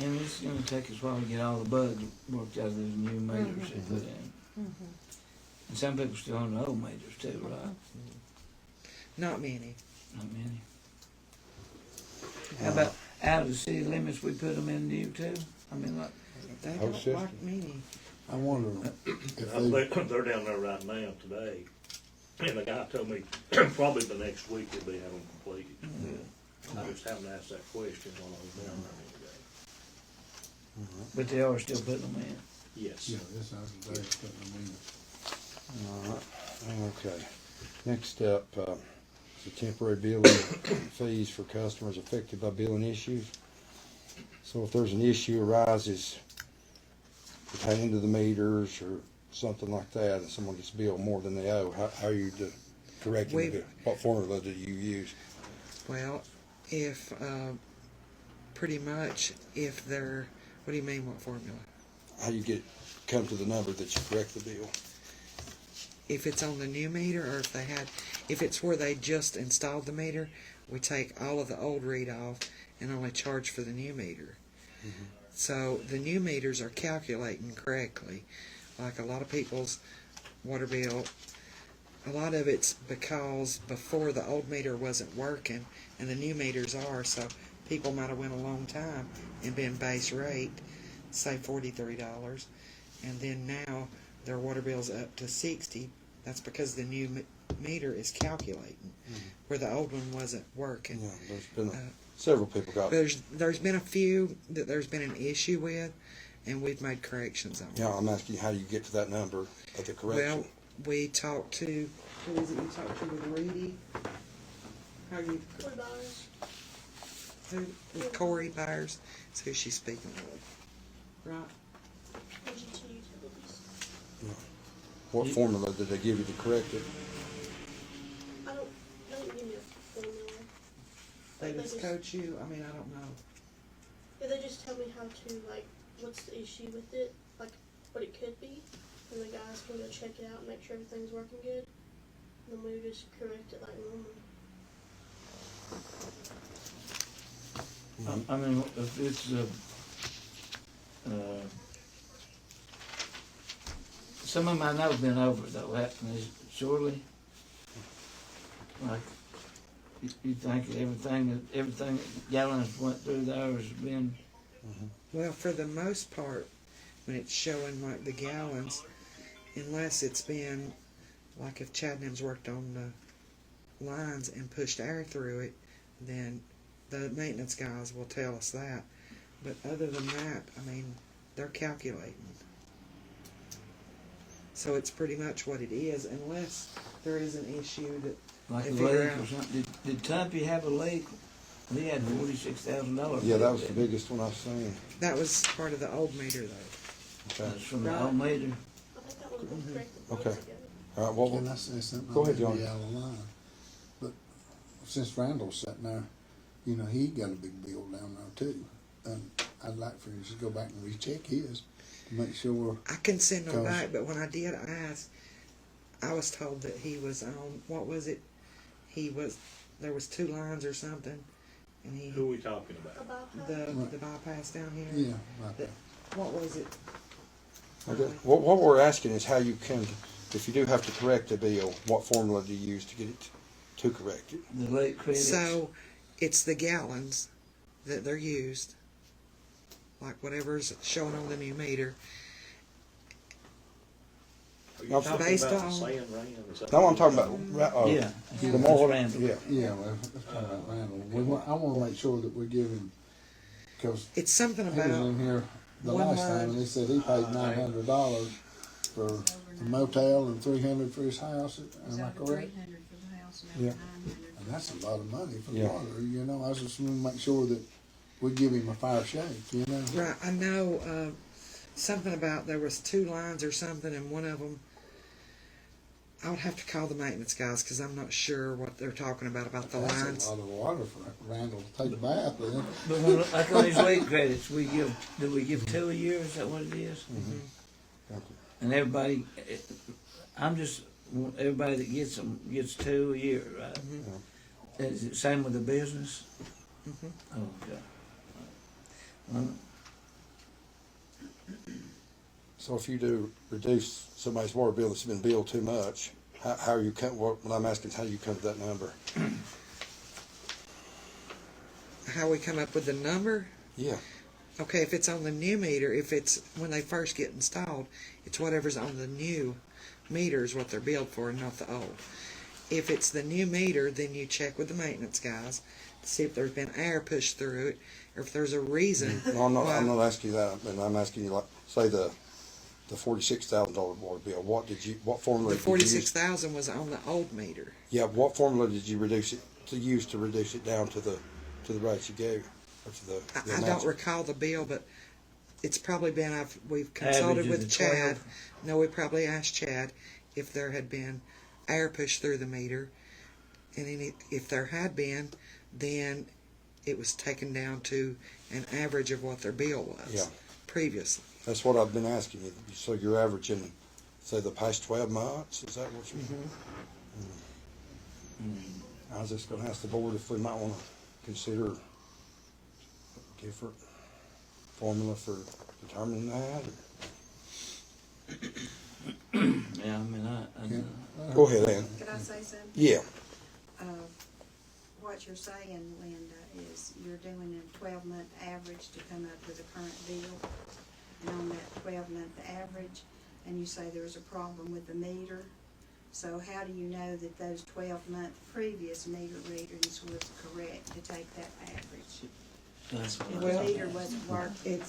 Speaker 2: And it's gonna take us a while to get all the bugs worked out of those new meters they put in. And some people still on the old meters too, right?
Speaker 9: not many.
Speaker 2: Not many. How about out of the city limits, we put them in new too? I mean, like,
Speaker 9: They
Speaker 1: Whole
Speaker 9: don't
Speaker 1: system.
Speaker 9: like many.
Speaker 3: I wonder if
Speaker 10: I
Speaker 3: they,
Speaker 10: think they're down there right now today, and the guy told me probably the next week they'll be having them completed. I just haven't asked that question while I was down there today.
Speaker 2: but they are still putting them in.
Speaker 10: Yes.
Speaker 3: yeah, this house is there, putting them in.
Speaker 1: Okay. Next up, the temporary billing fees for customers affected by billing issues. So if there's an issue arises pertaining to the meters or something like that, and someone gets billed more than they owe, how are you correcting
Speaker 9: We've-
Speaker 1: it? What formula do you use?
Speaker 9: Well, if, pretty much, if they're, what do you mean, what formula?
Speaker 1: How you come to the number that you correct the bill?
Speaker 9: If it's on the new meter, or if it's where they just installed the meter, we take all of the old read off and only charge for the new meter. So the new meters are calculating correctly. Like a lot of people's water bill, a lot of it's because before the old meter wasn't working and the new meters are, so people might have went a long time and been base rate, say $43, and then now their water bill's up to $60. That's because the new meter is calculating, where the old one wasn't working.
Speaker 1: Yeah, there's been several people got.
Speaker 9: There's been a few that there's been an issue with, and we've made corrections on.
Speaker 1: Yeah, I'm asking you how you get to that number of the correction.
Speaker 9: Well, we talked to, who is it you talked to with Reedy? How you, who, with Corey Byers, is who she's speaking with. Right?
Speaker 1: What formula did they give you to correct it?
Speaker 11: I don't give me a formula.
Speaker 9: They
Speaker 11: They
Speaker 9: just
Speaker 11: just-
Speaker 9: coach you, I mean, I don't know.
Speaker 11: Yeah, they just tell me how to, like, what's the issue with it, like, what it could be, and the guys can go check it out and make sure everything's working good. Then we just correct it like normal.
Speaker 2: I mean, if it's, some of them I know have been over it though, happened is surely, like, you think everything that gallons went through there has been,
Speaker 9: Well, for the most part, when it's showing like the gallons, unless it's been, like if Chadnam's worked on the lines and pushed air through it, then the maintenance guys will tell us that. But other than that, I mean, they're calculating. So it's pretty much what it is, unless there is an issue that
Speaker 2: like
Speaker 9: they
Speaker 2: a
Speaker 9: figure
Speaker 2: leak
Speaker 9: out.
Speaker 2: or something. Did Tumpy have a leak? He had $46,000.
Speaker 1: Yeah, that was the biggest one I've seen.
Speaker 9: That was part of the old meter though.
Speaker 1: Okay.
Speaker 2: That's from the old meter.
Speaker 11: I think that one was corrected
Speaker 1: Okay.
Speaker 11: months ago.
Speaker 1: All right, well,
Speaker 3: Can I say something?
Speaker 1: Go ahead,
Speaker 3: I may
Speaker 1: John.
Speaker 3: be out of line. But since Randall's sitting there, you know, he got a big bill down there too. And I'd like for him to go back and recheck his to make sure.
Speaker 9: I can send them
Speaker 3: Gosh.
Speaker 9: back, but when I did ask, I was told that he was on, what was it? There was 2 lines or something, and he,
Speaker 10: Who are we talking about?
Speaker 11: About
Speaker 9: the bypass down here.
Speaker 3: Yeah, right there.
Speaker 9: What was it?
Speaker 1: okay. What we're asking is how you can, if you do have to correct a bill, what formula do you use to get it to correct it?
Speaker 2: The late credits.
Speaker 9: So, it's the gallons that they're used, like whatever's showing on the new meter.
Speaker 10: Are you
Speaker 1: No,
Speaker 10: talking
Speaker 9: based
Speaker 10: about
Speaker 9: on-
Speaker 10: the sand ran? Is that-
Speaker 1: No, I'm talking about,
Speaker 2: Yeah.
Speaker 1: the more,
Speaker 2: Randall.
Speaker 1: yeah.
Speaker 3: Yeah, well, let's talk about Randall. I want to make sure that we're giving, because
Speaker 9: It's something
Speaker 3: he was
Speaker 9: about,
Speaker 3: in here the
Speaker 9: one
Speaker 3: last time
Speaker 9: line.
Speaker 3: and he said he paid $900 for the motel and $300 for his house.
Speaker 7: It's
Speaker 3: Am I
Speaker 7: over
Speaker 3: correct?
Speaker 7: 300 for the house
Speaker 1: Yeah.
Speaker 7: and over 900.
Speaker 3: And that's a lot of money for
Speaker 1: Yeah.
Speaker 3: water, you know. I just want to make sure that we give him a fair shake, you know.
Speaker 9: right, I know, something about there was 2 lines or something, and one of them, I would have to call the maintenance guys, because I'm not sure what they're talking about the
Speaker 3: That's
Speaker 9: lines.
Speaker 3: a lot of water for Randall to take a bath in.
Speaker 2: But when, like on these late credits, do we give 2 a year? Is that what it is?
Speaker 1: Mm-hmm.
Speaker 2: And everybody, I'm just, want everybody that gets them gets 2 a year, right? Is it same with the business?
Speaker 9: Mhm.
Speaker 2: Oh, okay. Well,
Speaker 1: So if you do reduce somebody's water bill that's been billed too much, how are you, what I'm asking is how you come to that number?
Speaker 9: How we come up with the number?
Speaker 1: Yeah.
Speaker 9: Okay, if it's on the new meter, if it's when they first get installed, it's whatever's on the new meter is what they're billed for, and not the old. If it's the new meter, then you check with the maintenance guys to see if there's been air pushed through it, or if there's a reason.
Speaker 1: No, I'm
Speaker 9: why-
Speaker 1: not asking you that, but I'm asking you, like, say the $46,000 water bill, what formula
Speaker 9: The
Speaker 1: did you use?
Speaker 9: 46,000 was on the old meter.
Speaker 1: Yeah, what formula did you reduce it, to use to reduce it down to the rates you gave? Or to the
Speaker 9: I
Speaker 1: amounts?
Speaker 9: don't recall the bill, but it's probably been, we've consulted
Speaker 2: Average
Speaker 9: with
Speaker 2: is
Speaker 9: Chad.
Speaker 2: 12.
Speaker 9: No, we probably asked Chad if there had been air pushed through the meter. And if there had been, then it was taken down to an average of what their bill was
Speaker 1: Yeah.
Speaker 9: previously.
Speaker 1: That's what I've been asking you. So you're averaging, say, the past 12 months? Is that what you're? I was just gonna ask the board if we might wanna consider a different formula for determining that.
Speaker 2: yeah, I mean, I
Speaker 3: Yeah.
Speaker 2: know.
Speaker 1: Go ahead, Ann.
Speaker 7: Could I say something?
Speaker 1: Yeah.
Speaker 7: What you're saying, Linda, is you're doing a 12-month average to come up with a current bill. And on that 12-month average, and you say there's a problem with the meter. So how do you know that those 12-month previous meter readings was correct to take that average?
Speaker 2: That's
Speaker 7: If
Speaker 2: what
Speaker 7: the
Speaker 9: Well,
Speaker 7: meter wasn't working,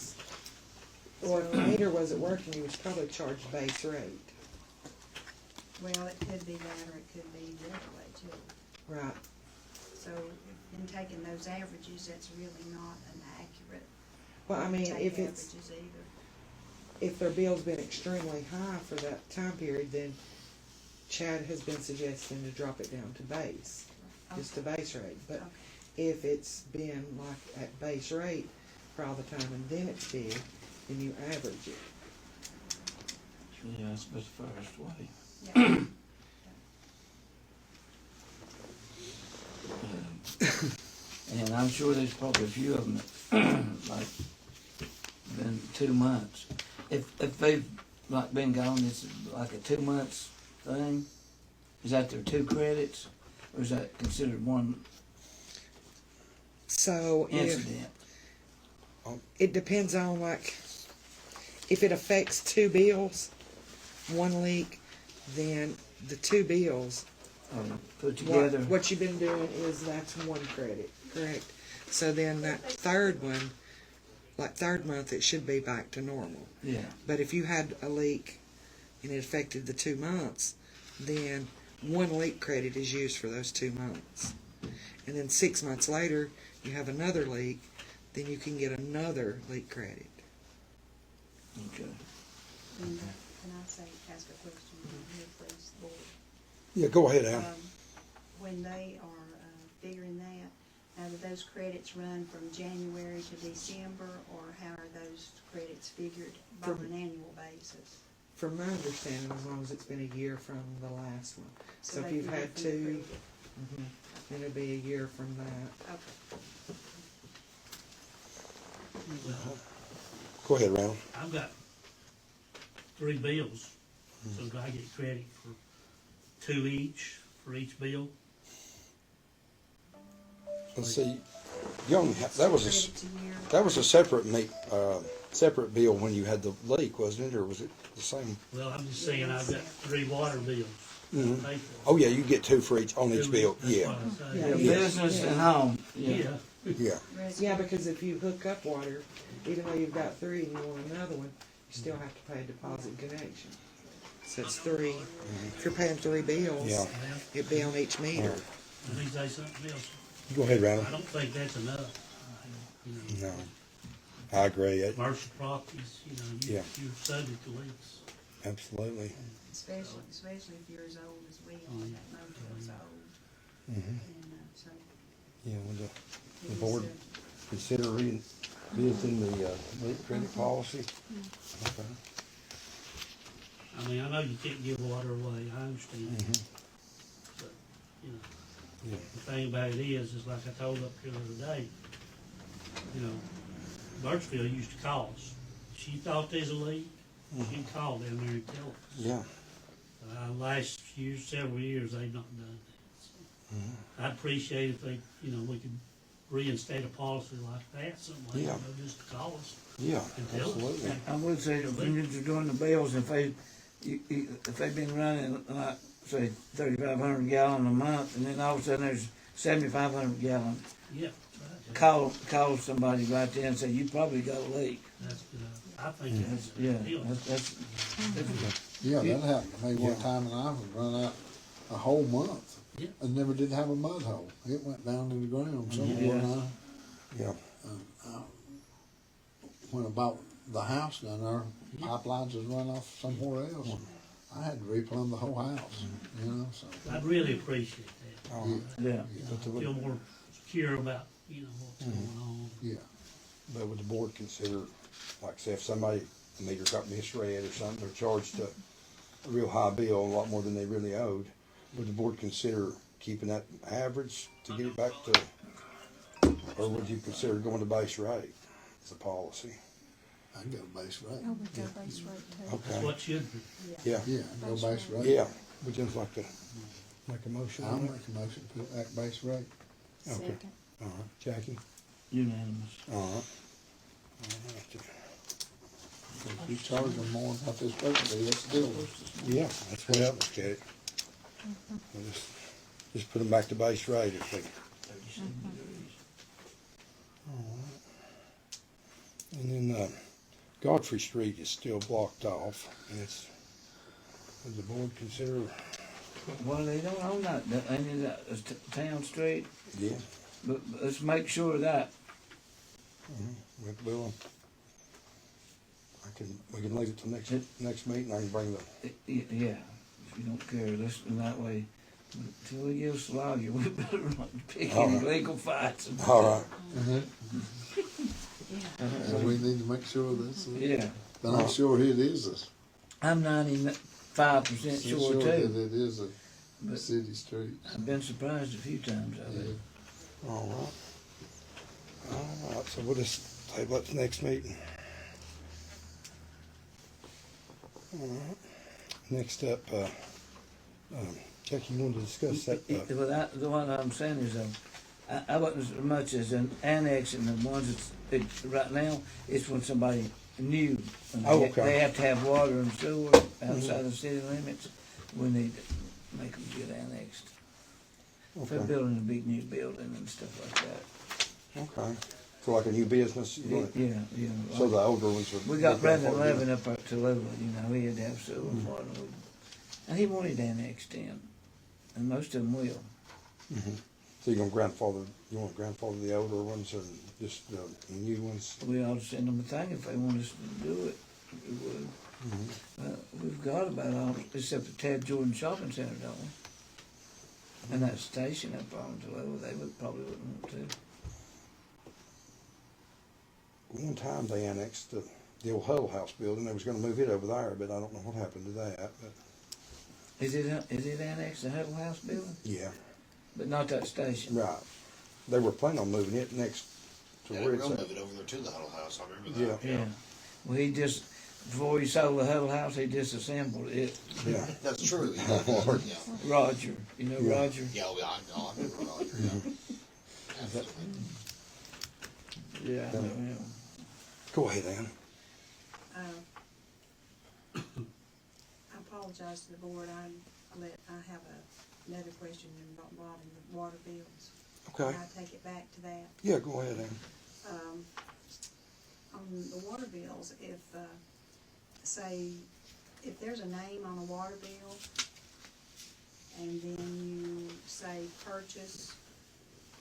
Speaker 9: Or if the meter wasn't working, you was probably charged base rate.
Speaker 7: well, it could be that, or it could be the other way too.
Speaker 9: Right.
Speaker 7: So in taking those averages, that's really not an accurate.
Speaker 9: Well, I mean,
Speaker 7: take
Speaker 9: if it's,
Speaker 7: averages either.
Speaker 9: if their bill's been extremely high for that time period, then Chad has been suggesting to drop it down to base, just to base rate. But
Speaker 7: Okay.
Speaker 9: if it's been like at base rate for all the time and then it's big, then you average it.
Speaker 2: Yeah, that's the first way.
Speaker 7: Yeah.
Speaker 2: And I'm sure there's probably a few of them that, like, been 2 months. If they've, like, been gone, it's like a 2 months thing? Is that their 2 credits? Or is that considered one
Speaker 9: So if,
Speaker 2: incident?
Speaker 9: it depends on, like, if it affects 2 bills, 1 leak, then the 2 bills,
Speaker 2: Put together?
Speaker 9: what you've been doing is that's 1 credit, correct? So then that 3rd one, like 3rd month, it should be back to normal.
Speaker 2: Yeah.
Speaker 9: But if you had a leak and it affected the 2 months, then 1 leak credit is used for those 2 months. And then 6 months later, you have another leak, then you can get another leak credit.
Speaker 2: Okay.
Speaker 7: And, can I say, ask a question here, please, Board?
Speaker 1: Yeah, go ahead, Al.
Speaker 7: When they are figuring that, now do those credits run from January to December, or how are those credits figured on an annual basis?
Speaker 9: From my understanding, as long as it's been a year from the last one. So if
Speaker 7: they
Speaker 9: you've
Speaker 7: figure
Speaker 9: had
Speaker 7: from the
Speaker 9: 2,
Speaker 7: previous-
Speaker 9: then it'll be a year from that.
Speaker 7: Okay.
Speaker 12: Well,
Speaker 1: Go ahead, Randall.
Speaker 12: I've got 3 bills, so do I get credit for 2 each, for each bill?
Speaker 1: Let's see, you only that was
Speaker 7: Credits a year.
Speaker 1: that was a separate separate bill when you had the leak, wasn't it, or was it the same?
Speaker 12: Well, I'm just saying, I've got 3 water bills.
Speaker 1: Mhm.
Speaker 12: to pay for.
Speaker 1: Oh yeah, you get 2 for each on each
Speaker 12: 2
Speaker 1: bill.
Speaker 12: that's
Speaker 1: Yeah,
Speaker 12: what I'm saying.
Speaker 9: Yeah.
Speaker 2: Yeah, business and home.
Speaker 12: Yeah,
Speaker 1: yeah,
Speaker 9: Yeah, because if you hook up water, even though you've got 3 and you want another one, you still have to pay a deposit connection. So it's 3. If you're paying 3 bills,
Speaker 1: yeah.
Speaker 12: well,
Speaker 9: it'd be on each meter.
Speaker 12: let me say something else.
Speaker 1: Go ahead, Randall.
Speaker 12: I don't think that's enough. You know,
Speaker 1: No, I agree.
Speaker 12: commercial properties, you know,
Speaker 1: Yeah.
Speaker 12: you're subject to leaks.
Speaker 1: Absolutely.
Speaker 7: Especially if you're as old as we are, and that motel's old,
Speaker 1: Mm-hmm.
Speaker 7: and, so.
Speaker 1: Yeah, would the
Speaker 7: it is,
Speaker 1: board consider revisiting the leak credit policy? Okay.
Speaker 12: I mean, I know you can't give water away, I understand,
Speaker 1: Mhm.
Speaker 12: but, you know,
Speaker 1: Yeah.
Speaker 12: the thing about it is like I told up here the other day, you know, Birchville used to call us. She thought there's a leak, she'd call down there and tell us.
Speaker 1: Yeah.
Speaker 12: Last year, several years, they've not done that. So
Speaker 1: Mhm.
Speaker 12: I'd appreciate if they, you know, we could reinstate a policy like that, something like
Speaker 1: Yeah.
Speaker 12: that, just call us
Speaker 1: Yeah,
Speaker 12: and tell us.
Speaker 1: absolutely.
Speaker 2: I would say that when you're doing the bills, if they've been running, like, say, 3,500 gallon a month, and then all of a sudden there's 7,500 gallon,
Speaker 12: Yeah, that's right.
Speaker 2: call somebody right there and say, you probably got a leak.
Speaker 12: That's good. I think that's a
Speaker 2: Yeah,
Speaker 12: good deal.
Speaker 2: that's
Speaker 3: Yeah, that happened to me one time, and I was run out a whole month.
Speaker 12: Yeah.
Speaker 3: And never did have a mud hole. It went down in the ground somewhere.
Speaker 2: Yeah.
Speaker 3: And
Speaker 1: Yeah.
Speaker 3: when I bought the house down there, pipelines was run off somewhere else. I had to replumb the whole house, you know, so.
Speaker 12: I'd really appreciate that.
Speaker 1: All right.
Speaker 2: yeah.
Speaker 12: I feel more secure about, you know, what's going on.
Speaker 3: Yeah.
Speaker 1: But would the board consider, like, say, if somebody, the meter got misread or something, or charged a real high bill, a lot more than they really owed, would the board consider keeping that average to get it back to, or would you consider going to base rate as a policy?
Speaker 3: I can go base rate.
Speaker 4: Oh, we got base rate too.
Speaker 12: That's
Speaker 1: Okay,
Speaker 12: what should be.
Speaker 1: yeah,
Speaker 3: Yeah, go base rate.
Speaker 1: yeah. Would you like to make a motion
Speaker 3: I'll
Speaker 1: on
Speaker 3: make
Speaker 1: that?
Speaker 3: a motion to put that base rate.
Speaker 1: Okay,
Speaker 4: Second.
Speaker 1: all right. Jackie?
Speaker 2: Unanimous.
Speaker 1: All right. All right.
Speaker 3: If you charge them more than what they're supposed to be, let's do it.
Speaker 1: Yeah, that's what I look at it. We'll just put them back to base rate if they. Alright. And then, Godfrey Street is still blocked off, and it's, would the board consider,
Speaker 2: Well, they don't own that, ain't that a town street,
Speaker 1: yeah,
Speaker 2: but let's make sure of that.
Speaker 1: we'll, we can leave it till next meeting, I can bring the,
Speaker 2: Yeah, if you don't care, let's, in that way, until we get a slogger, we better not pick
Speaker 1: All
Speaker 2: any
Speaker 1: right.
Speaker 2: legal fights.
Speaker 1: all right,
Speaker 7: Yeah.
Speaker 3: And we need to make sure this,
Speaker 2: Yeah,
Speaker 3: but I'm sure it is this.
Speaker 2: I'm 95% sure
Speaker 3: that
Speaker 2: too.
Speaker 3: it is a
Speaker 2: But
Speaker 3: city street.
Speaker 2: I've been surprised a few times of it.
Speaker 1: All right, so we'll just table it to next meeting. All right. Next up, Jackie, you wanted to discuss that?
Speaker 2: Well, the one I'm saying is, I wasn't as much as an annexing the ones that's right now. It's when somebody new, and
Speaker 1: Oh,
Speaker 2: they,
Speaker 1: okay.
Speaker 2: they have to have water and sewer outside the city limits. We need to make them get annexed. If they're
Speaker 1: Okay,
Speaker 2: building a big new building and stuff like that.
Speaker 1: okay. So like a new business, you want it-
Speaker 2: Yeah.
Speaker 1: so the older ones are.
Speaker 2: We got Brandon
Speaker 1: grandfathered in.
Speaker 2: Levin up at Tallulah, you know, he had to have sewer and water. And he wanted annexed in, and most of them will.
Speaker 1: Mhm. So you're gonna grandfather, you want to grandfather the older ones and just the new ones?
Speaker 2: We ought to send them a thing if they want us to do it, we would. We've got about all, except the Ted Jordan Shopping Center, don't we? And that station up on Tallulah, they probably wouldn't want to.
Speaker 1: One time they annexed the old Huddle House building. They was gonna move it over there, but I don't know what happened to that, but
Speaker 2: Is it annexed, the Huddle House building?
Speaker 1: yeah,
Speaker 2: But not that station?
Speaker 1: right. They were planning on moving it next to
Speaker 8: Yeah, they
Speaker 1: where
Speaker 8: were
Speaker 1: it's
Speaker 8: gonna
Speaker 1: at.
Speaker 8: move it over there to the Huddle House, I remember that.
Speaker 2: Yeah. Well, he just, before he sold the Huddle House, he disassembled it.
Speaker 1: Yeah.
Speaker 8: That's true, yeah.
Speaker 2: Roger, you know
Speaker 1: Yeah.
Speaker 2: Roger?
Speaker 8: Yeah, well, I remember Roger, yeah. Absolutely.
Speaker 2: Yeah. Yeah.
Speaker 1: Go ahead, Ann.
Speaker 7: I apologize to the board, I have another question involving the water bills.
Speaker 1: Okay.
Speaker 7: Can I take it back to that?
Speaker 1: Yeah, go ahead, Ann.
Speaker 7: On the water bills, if, say, if there's a name on a water bill, and then you say purchase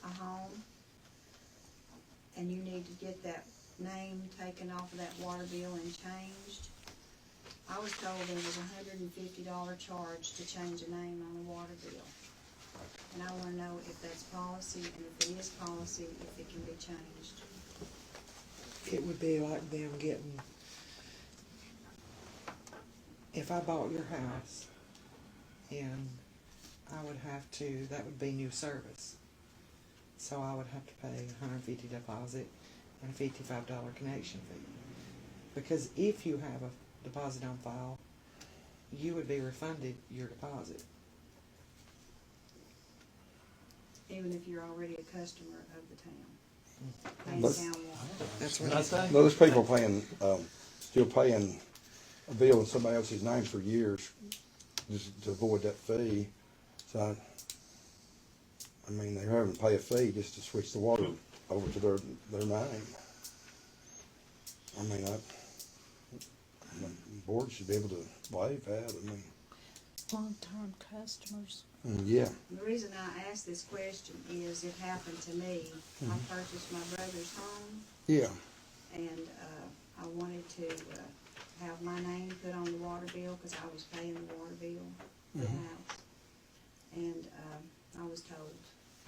Speaker 7: a home, and you need to get that name taken off of that water bill and changed, I was told there was $150 charge to change a name on the water bill. And I wanna know if that's policy, and if it is policy, if it can be changed.
Speaker 9: It would be like them getting, if I bought your house, and I would have to, that would be new service. So I would have to pay $150 deposit and a $55 connection fee. Because if you have a deposit on file, you would be refunded your deposit.
Speaker 7: Even if you're already a customer of the town. Paying
Speaker 1: But-
Speaker 7: town water.
Speaker 9: That's what
Speaker 2: I
Speaker 9: I
Speaker 2: think.
Speaker 1: No, there's people paying, still paying a bill in somebody else's name for years just to avoid that fee. So, I mean, they're having to pay a fee just to switch the water over to their name. I mean, the board should be able to waive that, I mean,
Speaker 4: Long-term customers.
Speaker 1: yeah.
Speaker 7: The reason I ask this question is it happened to me. I purchased my brother's home,
Speaker 1: Yeah,
Speaker 7: and I wanted to have my name put on the water bill, because I was paying the water bill for the house. And I was told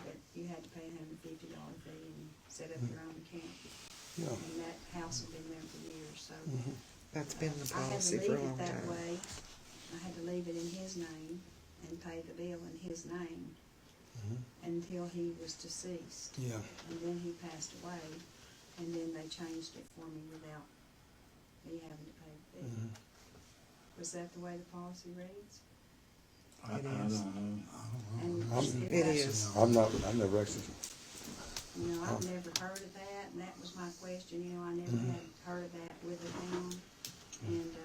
Speaker 7: that you had to pay $150 fee and set up your own account.
Speaker 1: yeah.
Speaker 7: And that house had been there for years, so.
Speaker 9: That's been the
Speaker 7: I had to
Speaker 9: policy
Speaker 7: leave
Speaker 9: for a
Speaker 7: it
Speaker 9: long
Speaker 7: that
Speaker 9: time.
Speaker 7: way. I had to leave it in his name and pay the bill in his name until he was deceased.
Speaker 1: Yeah.
Speaker 7: And then he passed away, and then they changed it for me without me having to pay the bill. Was that the way the policy reads?
Speaker 2: I
Speaker 9: It
Speaker 2: don't
Speaker 9: is.
Speaker 2: know.
Speaker 7: And
Speaker 1: It
Speaker 9: It
Speaker 7: that's-
Speaker 9: is.
Speaker 1: I've never actually,
Speaker 7: You know, I've never heard of that, and that was my question, you know, I never had heard of that with the town. And,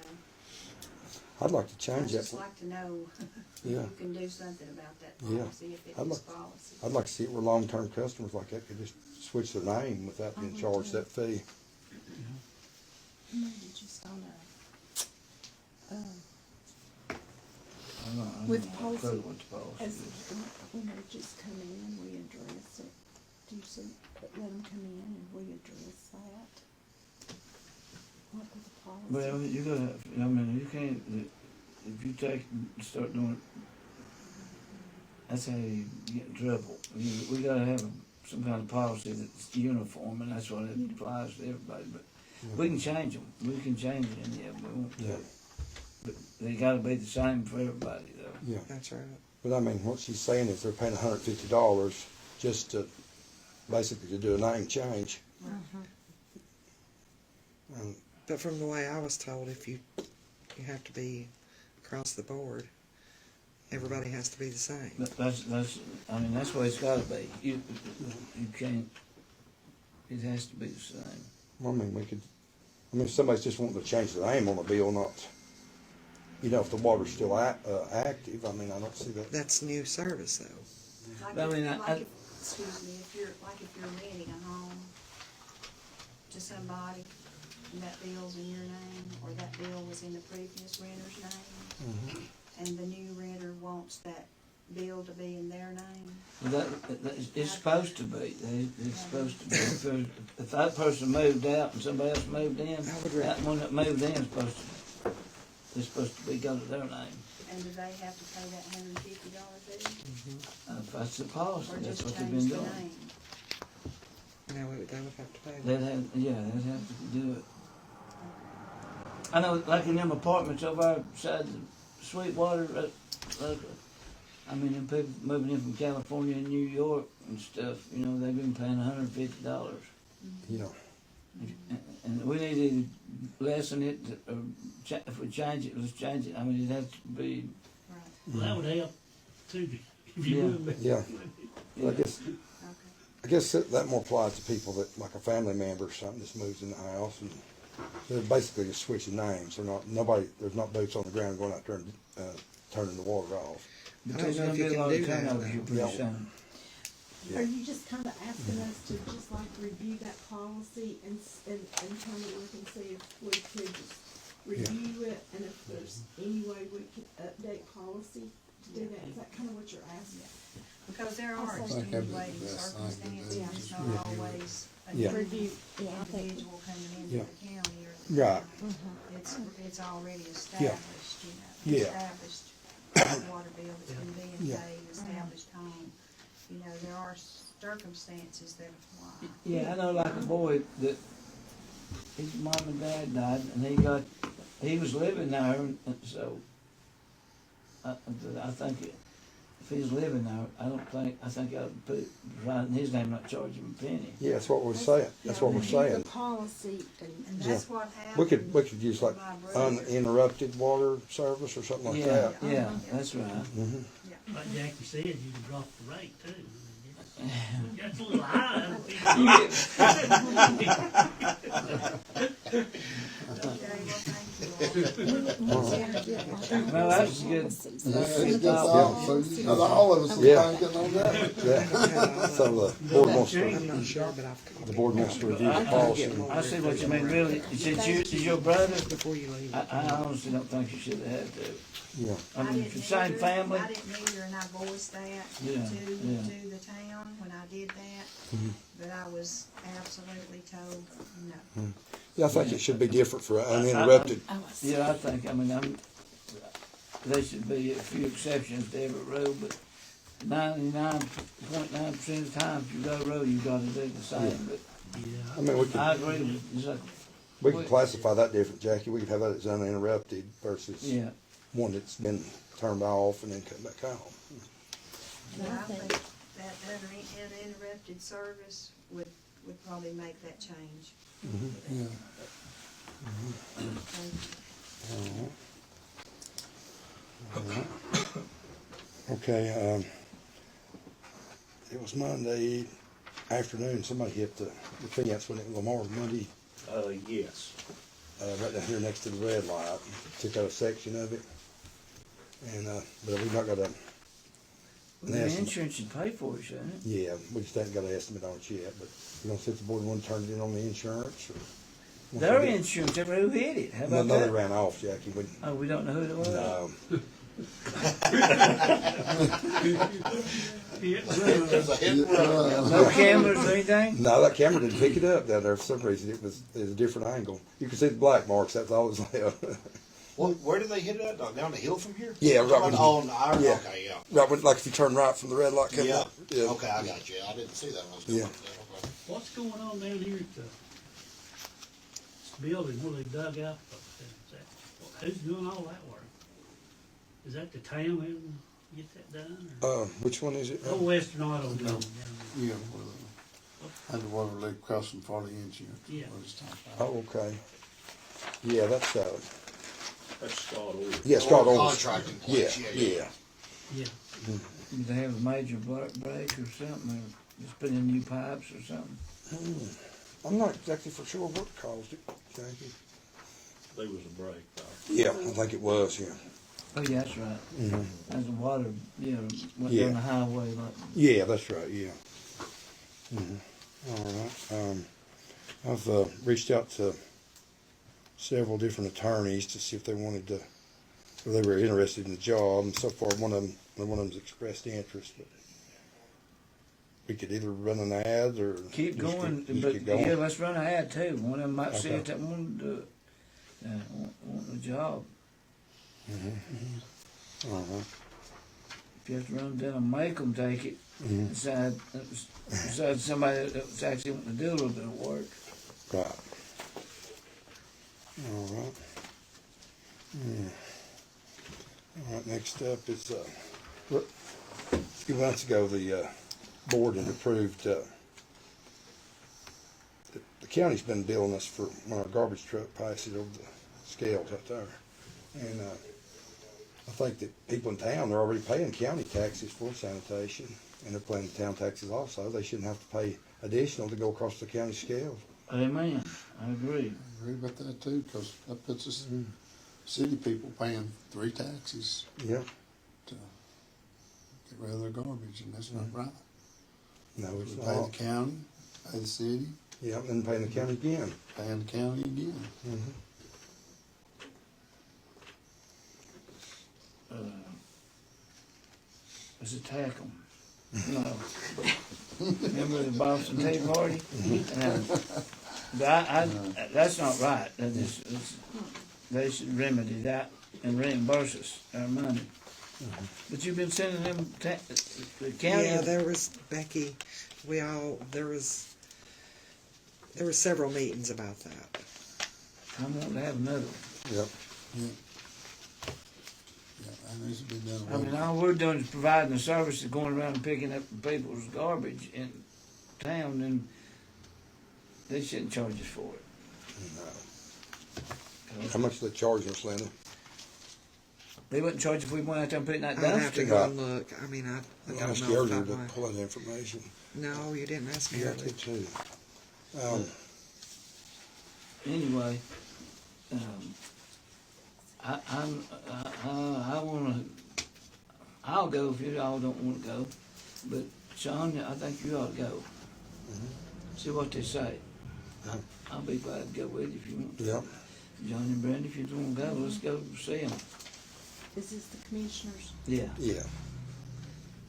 Speaker 1: I'd like to
Speaker 7: I'd
Speaker 1: change that.
Speaker 7: just like to know if
Speaker 1: Yeah.
Speaker 7: you can do something about that
Speaker 1: Yeah.
Speaker 7: policy, if it
Speaker 1: I'd
Speaker 7: is
Speaker 1: like-
Speaker 7: policy.
Speaker 1: I'd like to see it where long-term customers like that could just switch their name without being charged that fee.
Speaker 4: Maybe just on a,
Speaker 2: I don't
Speaker 4: With
Speaker 2: know.
Speaker 4: policy,
Speaker 2: Clue what the policy
Speaker 4: as,
Speaker 2: is.
Speaker 4: when they just come in, we address it. Do you see, let them come in and we address that? What was the policy?
Speaker 2: Well, you gotta, I mean, you can't, if you start doing it, that's how you get in trouble. We gotta have some kind of policy that's uniform, and that's what it applies to everybody, but we can change them, we can change it, and yeah, we won't do
Speaker 1: Yeah.
Speaker 2: it. But they gotta be the same for everybody though.
Speaker 1: Yeah,
Speaker 9: That's right.
Speaker 1: but I mean, what she's saying is they're paying $150 just to, basically to do a name change.
Speaker 9: But from the way I was told, if you have to be across the board, everybody has to be the same.
Speaker 2: That's, I mean, that's the way it's gotta be. You can't, it has to be the same.
Speaker 1: Well, I mean, if somebody's just wanting to change the name on the bill, not, if the water's still active, I mean, I don't see that.
Speaker 9: That's new service though.
Speaker 7: Like
Speaker 2: I
Speaker 7: if-
Speaker 2: mean,
Speaker 7: like if- excuse me, if you're renting a home to somebody, and that bill's in your name, or that bill was in the previous renter's name, and the new renter wants that bill to be in their name.
Speaker 2: It's supposed to be. It's supposed to be. If that person moved out and somebody else moved in, that one that moved in is supposed to, it's supposed to be go to their name.
Speaker 7: And do they have to pay that $150 fee?
Speaker 2: If that's the policy,
Speaker 7: Or
Speaker 2: that's
Speaker 7: just
Speaker 2: what they've
Speaker 7: change
Speaker 2: been
Speaker 7: the
Speaker 2: doing.
Speaker 7: name?
Speaker 9: No, they would have to pay that.
Speaker 2: They'd have to do it. I know, like in them apartments over outside the Sweetwater, I mean, them people moving in from California and New York and stuff, they've been paying $150.
Speaker 1: Yeah.
Speaker 2: And we need to either lessen it, or if we change it, let's change it. I mean, it'd have to be,
Speaker 12: Well, that would help too, if you
Speaker 2: Yeah.
Speaker 12: would.
Speaker 1: Yeah.
Speaker 2: yeah.
Speaker 1: I guess that more applies to people that, like a family member or something, just moves in the house and they're basically just switching names. They're not, there's not boots on the ground going out there and turning the water off.
Speaker 2: But
Speaker 9: I don't
Speaker 2: there's
Speaker 9: know
Speaker 2: gonna
Speaker 9: if
Speaker 2: be
Speaker 9: you
Speaker 2: a
Speaker 9: can
Speaker 2: lot
Speaker 9: do
Speaker 2: of
Speaker 9: that,
Speaker 2: turnover
Speaker 9: though.
Speaker 2: here pretty soon.
Speaker 1: Yeah.
Speaker 4: Are you just kinda asking us to just like review that policy and kind of look and see if we could just review it, and if there's any way we can update policy to do that? Is that kinda what you're asking?
Speaker 7: Because there are
Speaker 4: I think
Speaker 3: that'd be the
Speaker 7: extenuating
Speaker 3: best thing to
Speaker 7: circumstances,
Speaker 3: do.
Speaker 7: it's not always a
Speaker 1: Yeah.
Speaker 4: Review, yeah, I think,
Speaker 7: individual coming into
Speaker 1: Yeah.
Speaker 7: the county or the
Speaker 1: Right.
Speaker 7: county. It's already established,
Speaker 1: Yeah.
Speaker 7: established water bill that's been being
Speaker 1: Yeah.
Speaker 7: paid, established home. There are circumstances that apply.
Speaker 2: Yeah, I know like a boy that his mom and dad died, and he was living there, and so I think if he's living there, I think I would put right in his name, not charge him a penny.
Speaker 1: Yeah, that's what we're saying. That's what we're
Speaker 4: review
Speaker 1: saying.
Speaker 4: the policy and.
Speaker 7: And that's what happened.
Speaker 1: We could use like
Speaker 7: with my brother.
Speaker 1: uninterrupted water service or something like
Speaker 2: Yeah,
Speaker 1: that.
Speaker 2: yeah, that's right.
Speaker 1: Mm-hmm.
Speaker 12: Like Jackie said, you can drop the rate too. That's a little high.
Speaker 7: Okay, well, thank you all.
Speaker 2: Well, that's good.
Speaker 3: It's good thought, so all of us are
Speaker 1: Yeah.
Speaker 3: thinking on that.
Speaker 1: Yeah. So the board wants
Speaker 9: I'm
Speaker 1: to,
Speaker 9: not sure, but I've.
Speaker 1: the board wants to review the policy.
Speaker 2: I see what you mean, really. Since is your brother,
Speaker 9: Before you leave.
Speaker 2: I honestly don't think you should have had to.
Speaker 1: Yeah.
Speaker 2: I mean,
Speaker 7: didn't
Speaker 2: the same
Speaker 7: either.
Speaker 2: family.
Speaker 7: I didn't either, and I voiced that
Speaker 2: Yeah, yeah.
Speaker 7: to the town when I did that, but I was absolutely told no.
Speaker 1: Yeah, I think it should be different for uninterrupted.
Speaker 4: Oh, I see.
Speaker 2: Yeah, I think, there should be a few exceptions to every rule, but 99.9% of the time, if you go road, you gotta do the same, but
Speaker 1: I mean,
Speaker 2: I agree with you. It's like,
Speaker 1: we could classify that different, Jackie. We could have that as uninterrupted versus
Speaker 2: yeah,
Speaker 1: one that's been turned off and then come back on.
Speaker 7: But I think that uninterrupted service would probably make that change.
Speaker 3: Yeah.
Speaker 7: Thank you.
Speaker 1: Okay, it was Monday afternoon, somebody hit the fence when it was Lamar Monday,
Speaker 10: Yes.
Speaker 1: right down here next to the red light, took out a section of it. And, but we've not got an
Speaker 2: the
Speaker 1: estimate.
Speaker 2: insurance should pay for it, shouldn't it?
Speaker 1: Yeah, we just haven't got an estimate on it yet, but you gonna see if the board want to turn it in on the insurance or?
Speaker 2: Their insurance, ever who hit it, how
Speaker 1: No,
Speaker 2: about
Speaker 1: no, they
Speaker 2: that?
Speaker 1: ran off, Jackie, we,
Speaker 2: Oh, we don't know who it was?
Speaker 8: There's a hit and run.
Speaker 2: No cameras or anything?
Speaker 1: no, that camera didn't pick it up down there for some reason, it was a different angle. You can see the black marks, that's all that was left.
Speaker 8: Where did they hit it at? Down the hill from here?
Speaker 1: Yeah, right when you-
Speaker 8: On our,
Speaker 1: yeah.
Speaker 8: okay, yeah.
Speaker 1: Right, when, like if you turn right from the red light coming
Speaker 8: Yeah.
Speaker 1: up. Yeah.
Speaker 8: Okay, I got you. I didn't see that when I was going
Speaker 1: Yeah.
Speaker 8: up there. Okay.
Speaker 12: What's going on down here at the building where they dug out? Who's doing all that work? Is that the town having to get that done, or?
Speaker 1: Which one is it?
Speaker 12: Oh, Western Auto
Speaker 3: No.
Speaker 12: Building.
Speaker 3: Yeah, well, had the water leak crossing 40 inches.
Speaker 12: Yeah.
Speaker 1: Oh, okay. Yeah, that's,
Speaker 10: That's Scott Oil.
Speaker 1: yeah, Scott
Speaker 8: Or
Speaker 1: Owens.
Speaker 8: contracting
Speaker 1: Yeah,
Speaker 8: place,
Speaker 1: yeah.
Speaker 12: Yeah.
Speaker 2: Do they have a major break or something, or just put in new pipes or something?
Speaker 1: I'm not exactly for sure what caused it, Jackie.
Speaker 10: There was a break, though.
Speaker 1: Yeah, I think it was, yeah.
Speaker 2: Oh, yeah, that's right.
Speaker 1: Mhm.
Speaker 2: As the water, went
Speaker 1: Yeah.
Speaker 2: down the highway, like,
Speaker 1: Yeah, that's right, yeah. All right. I've reached out to several different attorneys to see if they wanted to, or they were interested in the job, and so far one of them's expressed interest. But we could either run an ad or
Speaker 2: keep
Speaker 1: just
Speaker 2: going,
Speaker 1: just
Speaker 2: but
Speaker 1: keep going.
Speaker 2: yeah, let's run an ad too. One of them might see
Speaker 1: Okay.
Speaker 2: it that wanted to do it, want the job.
Speaker 1: All right.
Speaker 2: If you have to run down and make them take it, decide somebody that's actually wanting to do a little bit of work.
Speaker 1: Right. All right. All right, next up is, a few months ago, the board had approved, the county's been billing us for when our garbage truck passes over the scales out there. And I think that people in town, they're already paying county taxes for sanitation, and they're paying town taxes also. They shouldn't have to pay additional to go across the county scales.
Speaker 2: Amen. I agree.
Speaker 3: I agree about that too, because that puts us city people paying 3 taxes
Speaker 1: Yeah.
Speaker 3: to get rid of their garbage, and that's not right.
Speaker 1: No, it's
Speaker 3: We pay the
Speaker 1: not.
Speaker 3: county, pay the city,
Speaker 1: Yeah, and paying the county again.
Speaker 3: paying the county again.
Speaker 2: Let's attack them. No. Remember the Boston Tea Party? That's not right. They should remedy that and reimburse us our money. But you've been sending them the county.
Speaker 9: Yeah, there was, Becky, there was several meetings about that.
Speaker 2: I want to have another one.
Speaker 1: Yep.
Speaker 3: Yeah. Yeah, that needs to be done.
Speaker 2: I mean, all we're doing is providing the service of going around and picking up people's garbage in town, and they shouldn't charge us for it.
Speaker 1: How much do they charge us, Linda?
Speaker 2: They wouldn't charge if we went out there and put it in that
Speaker 9: I'd have to
Speaker 2: dumpster.
Speaker 9: go and look. I mean, I
Speaker 1: I
Speaker 9: don't
Speaker 1: asked
Speaker 9: know
Speaker 1: you
Speaker 9: if
Speaker 1: earlier
Speaker 9: that
Speaker 1: to
Speaker 9: way.
Speaker 1: pull that information.
Speaker 9: No, you didn't ask me
Speaker 1: Yeah, I
Speaker 9: earlier.
Speaker 1: did too.
Speaker 2: Anyway, I'll go if you all don't want to go, but Sean, I think you ought to go. See what they say.
Speaker 1: Yeah.
Speaker 2: I'll be glad to go with you if you want to.
Speaker 1: Yep.
Speaker 2: John and Brenda, if you want to go, let's go see them.
Speaker 4: Is this the commissioners?
Speaker 2: Yeah,
Speaker 1: Yeah.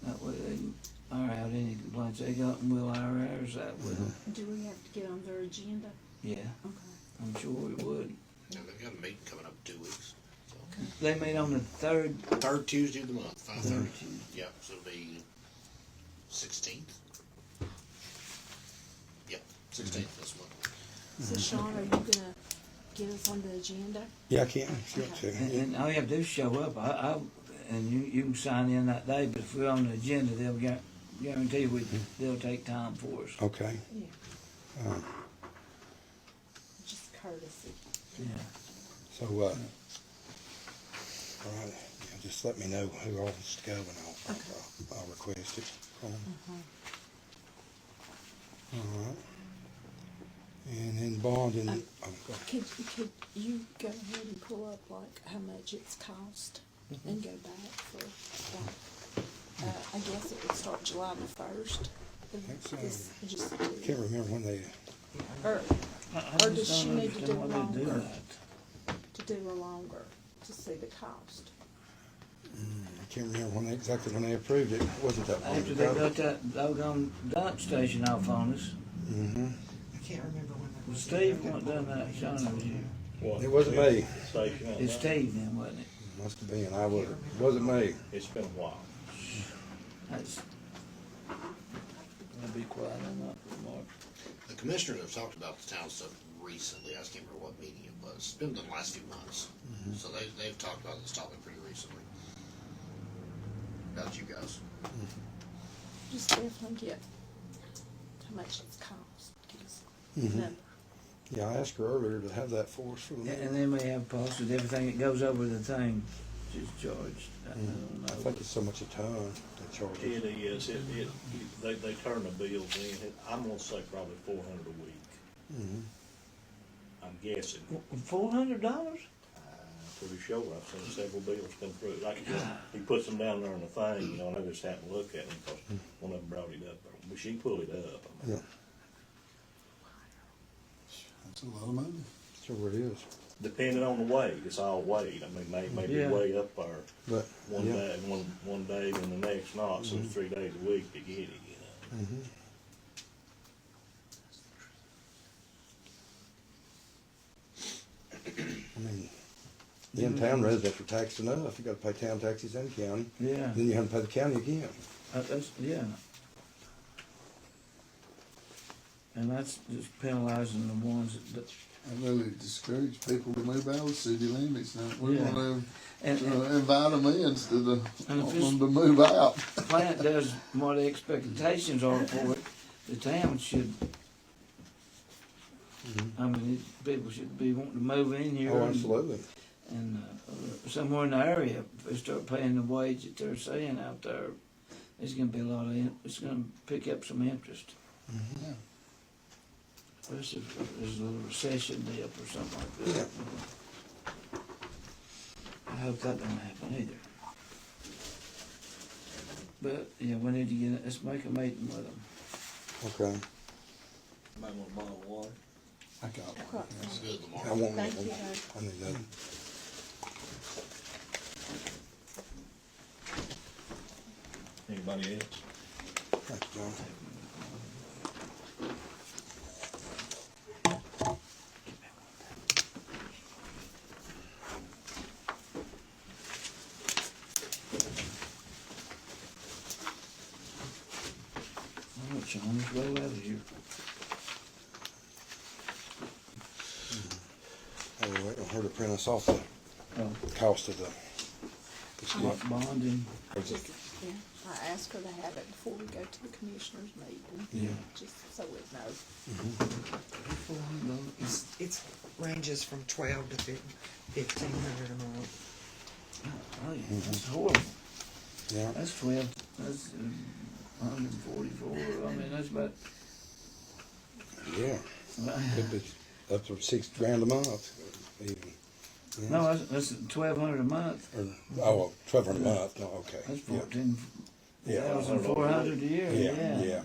Speaker 2: that way they can iron out any complaints they got, and we'll iron ours out with them.
Speaker 4: Do we have to get on their agenda?
Speaker 2: Yeah,
Speaker 4: Okay.
Speaker 2: I'm sure we would.
Speaker 8: And they've got a meeting coming up in 2 weeks. So.
Speaker 2: They meet on the third.
Speaker 8: Third Tuesday of the month, 5:30.
Speaker 2: Tuesday.
Speaker 8: Yeah, so it'll be 16th. Yep, 16th this month.
Speaker 4: So Sean, are you gonna get us on the agenda?
Speaker 1: Yeah, I can. If you want to.
Speaker 2: And all you have to do is show up. And you can sign in that day, but if we're on the agenda, they'll guarantee they'll take time for us.
Speaker 1: Okay.
Speaker 4: Yeah. Just courtesy.
Speaker 2: Yeah.
Speaker 1: So, all right. Yeah, just let me know who all wants to go, and I'll request it. All right. And then bonding.
Speaker 4: Could you go ahead and pull up like how much it's cost and go back for like, I guess it would start July the 1st.
Speaker 1: Can't remember when they.
Speaker 4: Or
Speaker 2: I
Speaker 4: does
Speaker 2: just
Speaker 4: she
Speaker 2: don't
Speaker 4: need to do
Speaker 2: understand why they do
Speaker 4: longer?
Speaker 2: that.
Speaker 4: To do a longer, to see the cost.
Speaker 1: I can't remember exactly when they approved it. It wasn't that long
Speaker 2: After they
Speaker 1: ago.
Speaker 2: got that doggone dump station off on us.
Speaker 1: Mm-hmm.
Speaker 9: I can't remember when that
Speaker 2: Well,
Speaker 9: was.
Speaker 2: Steve wasn't done that, Sean, it was you.
Speaker 10: What?
Speaker 1: It wasn't me.
Speaker 10: Station on
Speaker 2: It's
Speaker 10: that.
Speaker 2: Steve then, wasn't it?
Speaker 1: Must have been. It wasn't me.
Speaker 10: It's been a while.
Speaker 2: That's. I'll be quiet on that remark.
Speaker 8: The commissioners have talked about the town stuff recently. I just can't remember what meeting it was. It's been in the last few months. So they've talked about this topic pretty recently. About you guys.
Speaker 4: Just definitely get how much it's cost. Give us a
Speaker 1: Mhm.
Speaker 4: number.
Speaker 1: Yeah, I asked her earlier to have that for us for the
Speaker 2: And
Speaker 1: meeting.
Speaker 2: then we have posted everything that goes over the thing is charged. I don't
Speaker 1: I
Speaker 2: know.
Speaker 1: think it's so much a ton they charge us.
Speaker 10: It is, they turn the bills in, I'm gonna say probably $400 a week,
Speaker 1: Mhm.
Speaker 10: I'm guessing.
Speaker 2: $400?
Speaker 10: I'm pretty sure I've seen several bills come through, like, he puts them down there in the thing, you know, and I just happened to look at them, because one of them brought it up, but she pulled it up. I mean,
Speaker 1: Yeah,
Speaker 3: That's a lot of money.
Speaker 1: sure it is.
Speaker 10: depending on the weight, it's all weight, I mean, maybe
Speaker 2: Yeah.
Speaker 10: way up there
Speaker 1: But,
Speaker 10: one
Speaker 1: yeah.
Speaker 10: day, one day, and the next not, so it's 3 days a week to get it, you know.
Speaker 1: Mhm. I mean, the in-town residents are taxed enough. You gotta pay town taxes and county.
Speaker 2: Yeah,
Speaker 1: Then you have to pay the county again.
Speaker 2: that's, yeah. And that's just penalizing the ones that,
Speaker 3: I really discourage people to move out of the city limits now. We
Speaker 2: Yeah.
Speaker 3: wanna
Speaker 2: and
Speaker 3: invite them in instead of
Speaker 2: And if
Speaker 3: wanting
Speaker 2: it's-
Speaker 3: them to move out.
Speaker 2: plant does what the expectations are for it, the town should, I mean, people should be wanting to move in here.
Speaker 1: Oh,
Speaker 2: and-
Speaker 1: absolutely.
Speaker 2: And somewhere in the area, if they start paying the wage that they're saying out there, it's gonna be a lot of, it's gonna pick up some interest.
Speaker 3: Yeah.
Speaker 2: Especially if there's a little recession dip or something like that. I hope that don't happen either. But, yeah, we need to get, let's make a meeting with them.
Speaker 1: Okay.
Speaker 10: Might want a bottle of water.
Speaker 3: I got one.
Speaker 4: Right.
Speaker 8: It's good, Lamar.
Speaker 1: I want
Speaker 4: Thank
Speaker 1: one.
Speaker 4: you.
Speaker 1: I need that.
Speaker 10: Anybody else?
Speaker 1: Thank you, John.
Speaker 2: All right, Sean, let's roll out of here.
Speaker 1: Oh, wait on her to print us off the
Speaker 2: Oh,
Speaker 1: cost of the,
Speaker 2: bonding.
Speaker 4: Just, yeah, I asked her to have it before we go to the commissioners meeting.
Speaker 1: Yeah.
Speaker 4: Just so we know.
Speaker 9: It's ranges from 12 to 1,500 a month.
Speaker 2: Oh, yeah, that's horrible.
Speaker 1: yeah.
Speaker 2: That's 12, that's 144, I mean, that's about,
Speaker 1: Yeah, could be up to $6,000 a month, even. Yeah.
Speaker 2: no, that's 1,200 a month.
Speaker 1: Or, oh, 1,200 a month, no, okay.
Speaker 2: That's
Speaker 1: Yeah.
Speaker 2: 14,400 a year,
Speaker 1: Yeah,
Speaker 2: yeah.
Speaker 1: yeah,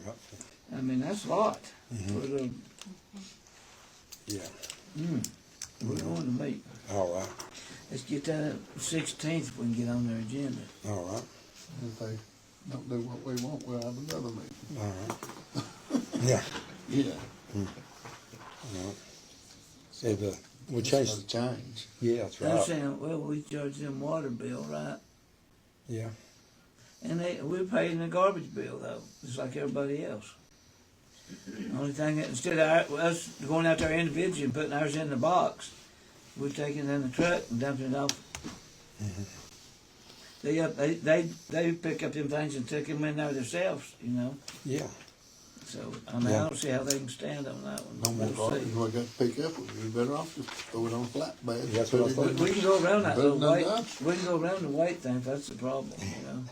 Speaker 2: I mean, that's a lot.
Speaker 1: Mhm.
Speaker 2: For the,
Speaker 1: yeah,
Speaker 2: we're going to meet.
Speaker 1: all right,
Speaker 2: Let's get that 16th if we can get on their agenda.
Speaker 1: all right,
Speaker 3: If they don't do what we want, we'll have another meeting.
Speaker 1: all right. Yeah,
Speaker 3: Yeah.
Speaker 1: all right. See, we
Speaker 3: It's
Speaker 1: changed,
Speaker 3: gonna change.
Speaker 1: yeah, that's
Speaker 2: They're
Speaker 1: right,
Speaker 2: saying, well, we charge them water bill, right?
Speaker 1: yeah,
Speaker 2: And we're paying the garbage bill though, just like everybody else. The only thing, that instead of us going out there individually and putting ours in the box, we're taking it in the truck and dumping it off. They pick up them things and take them in there themselves, you know.
Speaker 1: yeah,
Speaker 2: So I mean, I don't see how they can stand on that one.
Speaker 3: No more
Speaker 2: We'll
Speaker 3: garbage,
Speaker 2: see.
Speaker 3: we got to pick up, you better off just throw it on flatbed.
Speaker 1: That's what I
Speaker 3: Put it
Speaker 1: thought.
Speaker 3: in
Speaker 2: We can go around that
Speaker 3: Put it in
Speaker 2: little
Speaker 3: the
Speaker 2: weight.
Speaker 3: dumpster.
Speaker 2: We can go around the weight thing if that's the problem, you know.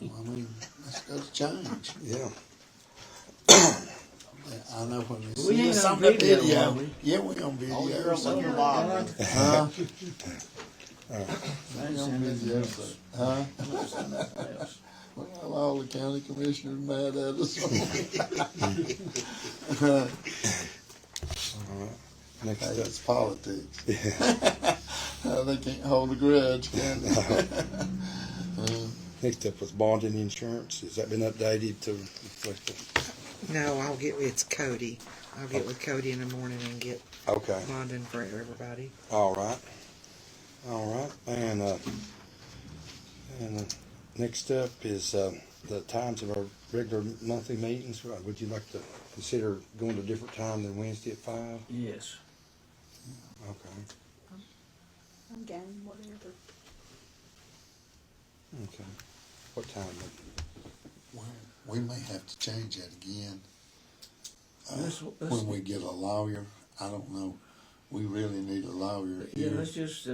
Speaker 3: You know, I mean, that's got to change.
Speaker 1: yeah.
Speaker 3: I know when they
Speaker 2: We
Speaker 3: see
Speaker 2: ain't
Speaker 3: us
Speaker 2: on
Speaker 3: on the
Speaker 2: video,
Speaker 3: video.
Speaker 2: are we?
Speaker 3: Yeah, we on video.
Speaker 8: Oh, you're
Speaker 3: so-
Speaker 8: on your live.
Speaker 3: Huh?
Speaker 2: I ain't
Speaker 3: We on
Speaker 2: saying nothing
Speaker 3: video,
Speaker 2: else.
Speaker 3: so- Huh?
Speaker 2: I'm not saying nothing else.
Speaker 3: Well, all the county commissioners mad at us.
Speaker 1: All right. Next
Speaker 3: Hey,
Speaker 1: up,
Speaker 3: it's politics.
Speaker 1: yeah.
Speaker 3: They can't hold a grudge, can they?
Speaker 1: Next up was bonding insurance. Has that been updated to reflect the?
Speaker 9: No, it's Cody. I'll get with Cody in the morning and get
Speaker 1: Okay,
Speaker 9: bonding for everybody.
Speaker 1: all right, and next up is the times of our regular monthly meetings. Would you like to consider going to a different time than Wednesday at 5?
Speaker 2: Yes.
Speaker 1: Okay,
Speaker 4: I'm game, whatever.
Speaker 1: okay. What time?
Speaker 3: Well, we may have to change that again.
Speaker 2: Let's-
Speaker 3: When we get a lawyer, I don't know, we really need a lawyer
Speaker 2: Yeah,
Speaker 3: here.
Speaker 2: let's just,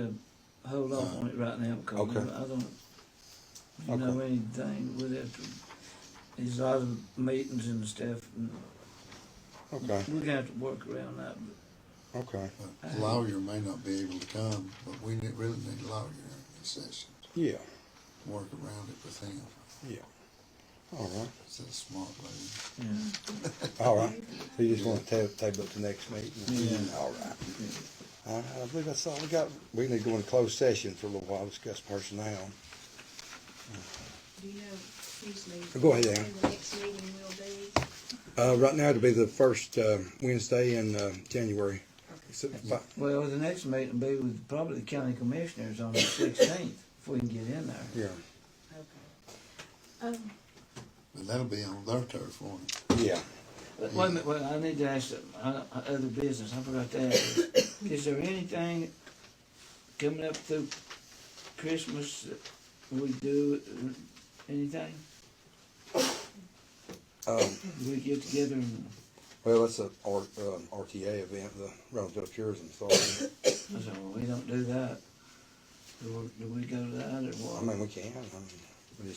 Speaker 2: hold off on it right now, because
Speaker 1: Okay.
Speaker 2: I don't, you know,
Speaker 1: Okay.
Speaker 2: anything with it. There's a lot of meetings and stuff, and
Speaker 1: Okay,
Speaker 2: we're gonna have to work around that.
Speaker 1: okay.
Speaker 3: But the lawyer may not be able to come, but we really need a lawyer in this session.
Speaker 1: Yeah,
Speaker 3: Work around it with him.
Speaker 1: yeah. All right,
Speaker 3: He's a smart lady.
Speaker 2: Yeah.
Speaker 1: all right. So you just want to table it to next meeting?
Speaker 2: Yeah.
Speaker 1: All right. I believe that's all we got. We need to go into closed session for a little while, discuss personnel.
Speaker 7: Do you know, excuse me?
Speaker 1: Go ahead, Ann.
Speaker 7: when the next meeting will be?
Speaker 1: Right now it'll be the first Wednesday in January. So,
Speaker 2: Well, the next meeting will be with probably the county commissioners on the 16th, if we can get in there.
Speaker 1: yeah,
Speaker 7: Okay.
Speaker 3: But that'll be on their turf, won't it?
Speaker 1: yeah.
Speaker 2: Wait a minute, well, I need to ask other business, I forgot to ask. Is there anything coming up through Christmas that we do, anything? We get together and,
Speaker 1: Well, that's a RTA event, the Robbinsville Tourism Authority.
Speaker 2: I said, well, we don't do that. Do we go to that or what?
Speaker 1: I mean, we can. I mean,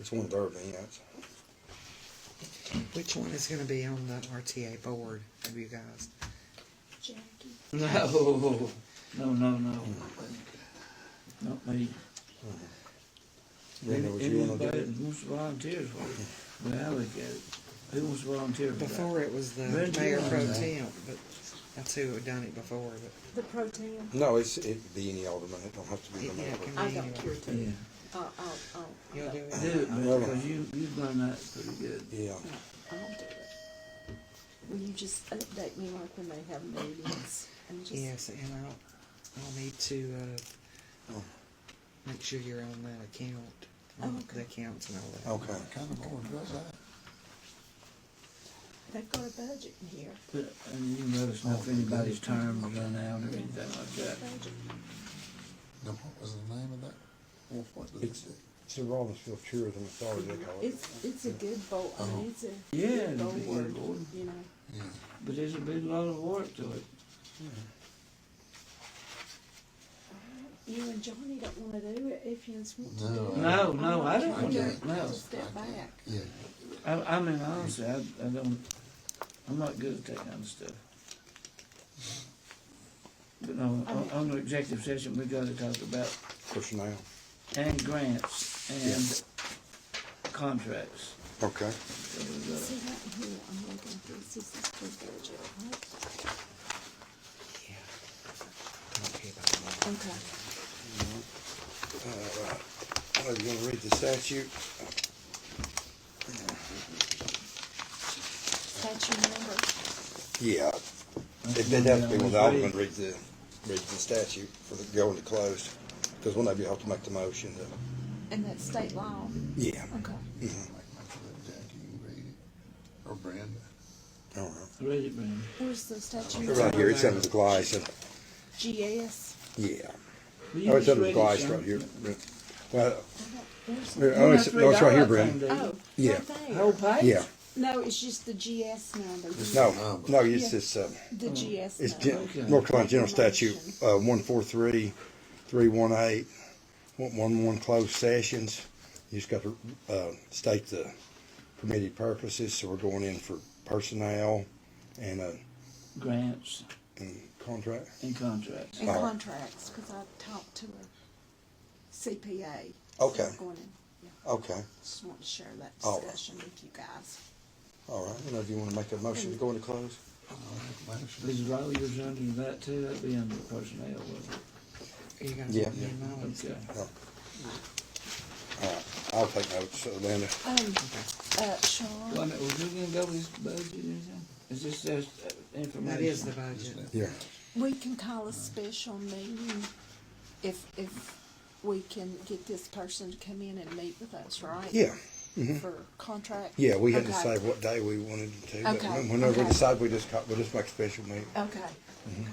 Speaker 1: it's one of their events.
Speaker 9: Which one is gonna be on the RTA board of you guys?
Speaker 4: Jackie.
Speaker 2: No, no. Not me.
Speaker 1: Brenda, would you want to do
Speaker 2: Anybody
Speaker 1: it?
Speaker 2: that wants to volunteer for it, well, I look at it. Who wants to volunteer for that?
Speaker 9: Before it was the
Speaker 2: Brenda,
Speaker 9: mayor
Speaker 2: you
Speaker 9: pro
Speaker 2: want
Speaker 9: temp, but that's who had done it before, but.
Speaker 4: The pro tem.
Speaker 1: No, it'd be any alderman. It don't have to be the
Speaker 9: Yeah,
Speaker 1: mayor.
Speaker 9: it can
Speaker 4: I
Speaker 9: be
Speaker 4: don't
Speaker 9: anyone.
Speaker 4: care to.
Speaker 2: Yeah.
Speaker 9: You'll do
Speaker 2: Do
Speaker 9: it?
Speaker 2: it,
Speaker 1: Well,
Speaker 2: because you've done that pretty good.
Speaker 1: Yeah.
Speaker 4: I'll do it. Will you just update me like when they have meetings and just.
Speaker 9: Yes, and I'll need to, make sure you're on that account,
Speaker 4: Okay.
Speaker 9: the accounts and all that.
Speaker 1: Okay.
Speaker 3: What kind of board does that?
Speaker 4: They've got a budget in here.
Speaker 2: But, and you can let us know if anybody's term will run out or anything like that.
Speaker 4: Budget.
Speaker 3: Now, what was the name of that? Well, what did it
Speaker 1: It's,
Speaker 3: do?
Speaker 1: it's the Robbinsville Tourism Authority, they call it.
Speaker 4: It's a good board, I mean, it's a
Speaker 2: Yeah,
Speaker 4: good
Speaker 2: it'll be a good
Speaker 4: board,
Speaker 2: board.
Speaker 4: you know.
Speaker 3: Yeah.
Speaker 2: But there's a big lot of work to it.
Speaker 4: You and Johnny don't wanna do it if you just want to
Speaker 3: No,
Speaker 4: do it.
Speaker 2: No, I don't want
Speaker 3: to.
Speaker 2: No.
Speaker 4: Just step back.
Speaker 3: Yeah.
Speaker 2: I mean, honestly, I don't, I'm not good at that kind of stuff. But no, on the executive session, we gotta talk about,
Speaker 1: Personnel.
Speaker 2: and grants, and contracts.
Speaker 1: Okay.
Speaker 2: So we gotta-
Speaker 4: See right here, I'm looking through, this is the budget, right?
Speaker 9: Okay, about that.
Speaker 4: Okay.
Speaker 1: Right. Are you gonna read the statute?
Speaker 4: Statute number,
Speaker 1: Yeah. It'd have to be when the alderman reads the statute for the go into closed. Because when they have to make the motion,
Speaker 4: and that's state law,
Speaker 1: yeah.
Speaker 4: okay.
Speaker 1: Mhm.
Speaker 3: Jackie can read it. Or Brenda.
Speaker 1: All right.
Speaker 2: Read it, Brandon.
Speaker 4: Where's the statute?
Speaker 1: Right here, it's under the glass.
Speaker 4: GS.
Speaker 1: Yeah.
Speaker 2: Will you
Speaker 1: Oh, it's
Speaker 2: just
Speaker 1: under the
Speaker 2: read it,
Speaker 1: glass
Speaker 2: Sean?
Speaker 1: right here. Well,
Speaker 4: Where's
Speaker 1: oh,
Speaker 4: the,
Speaker 2: You don't
Speaker 1: it's,
Speaker 2: have to
Speaker 1: no,
Speaker 2: read
Speaker 1: it's right
Speaker 2: all
Speaker 1: here,
Speaker 2: that
Speaker 1: Brenda.
Speaker 2: thing, do you?
Speaker 4: oh,
Speaker 1: Yeah.
Speaker 4: right there.
Speaker 2: Whole page?
Speaker 1: Yeah.
Speaker 4: No, it's just the GS number.
Speaker 1: No, it's
Speaker 4: Yeah.
Speaker 1: this,
Speaker 4: The GS
Speaker 1: it's
Speaker 4: number.
Speaker 2: Okay.
Speaker 1: North Carolina General Statute, 143-318, 111 closed sessions. You just got to, state the permitted purposes, so we're going in for personnel and,
Speaker 2: Grants
Speaker 1: and contract.
Speaker 2: and contracts.
Speaker 4: And
Speaker 1: Oh.
Speaker 4: contracts, cause I talked to a CPA.
Speaker 1: Okay.
Speaker 4: So going in,
Speaker 1: Okay,
Speaker 4: just want to share that
Speaker 1: All right.
Speaker 4: discussion with you guys.
Speaker 1: all right. You know, do you want to make a motion to go into close?
Speaker 2: These lawyers under that too, that'd be under personnel, wouldn't it?
Speaker 9: Are you gonna
Speaker 1: Yeah.
Speaker 9: put me in mine?
Speaker 2: Okay.
Speaker 1: All right, I'll take notes, Linda.
Speaker 4: Sean,
Speaker 2: Wait a minute, was we gonna go with this budget or anything? Is this just information?
Speaker 9: That is the budget.
Speaker 1: Yeah.
Speaker 4: we can call a special meeting if we can get this person to come in and meet with us, right?
Speaker 1: Yeah,
Speaker 4: for contract?
Speaker 1: Yeah, we had to
Speaker 4: Okay.
Speaker 1: decide what day we wanted to. But
Speaker 4: Okay,
Speaker 1: whenever we
Speaker 4: okay.
Speaker 1: decide, we'll just make a special meeting.
Speaker 4: Okay, okay.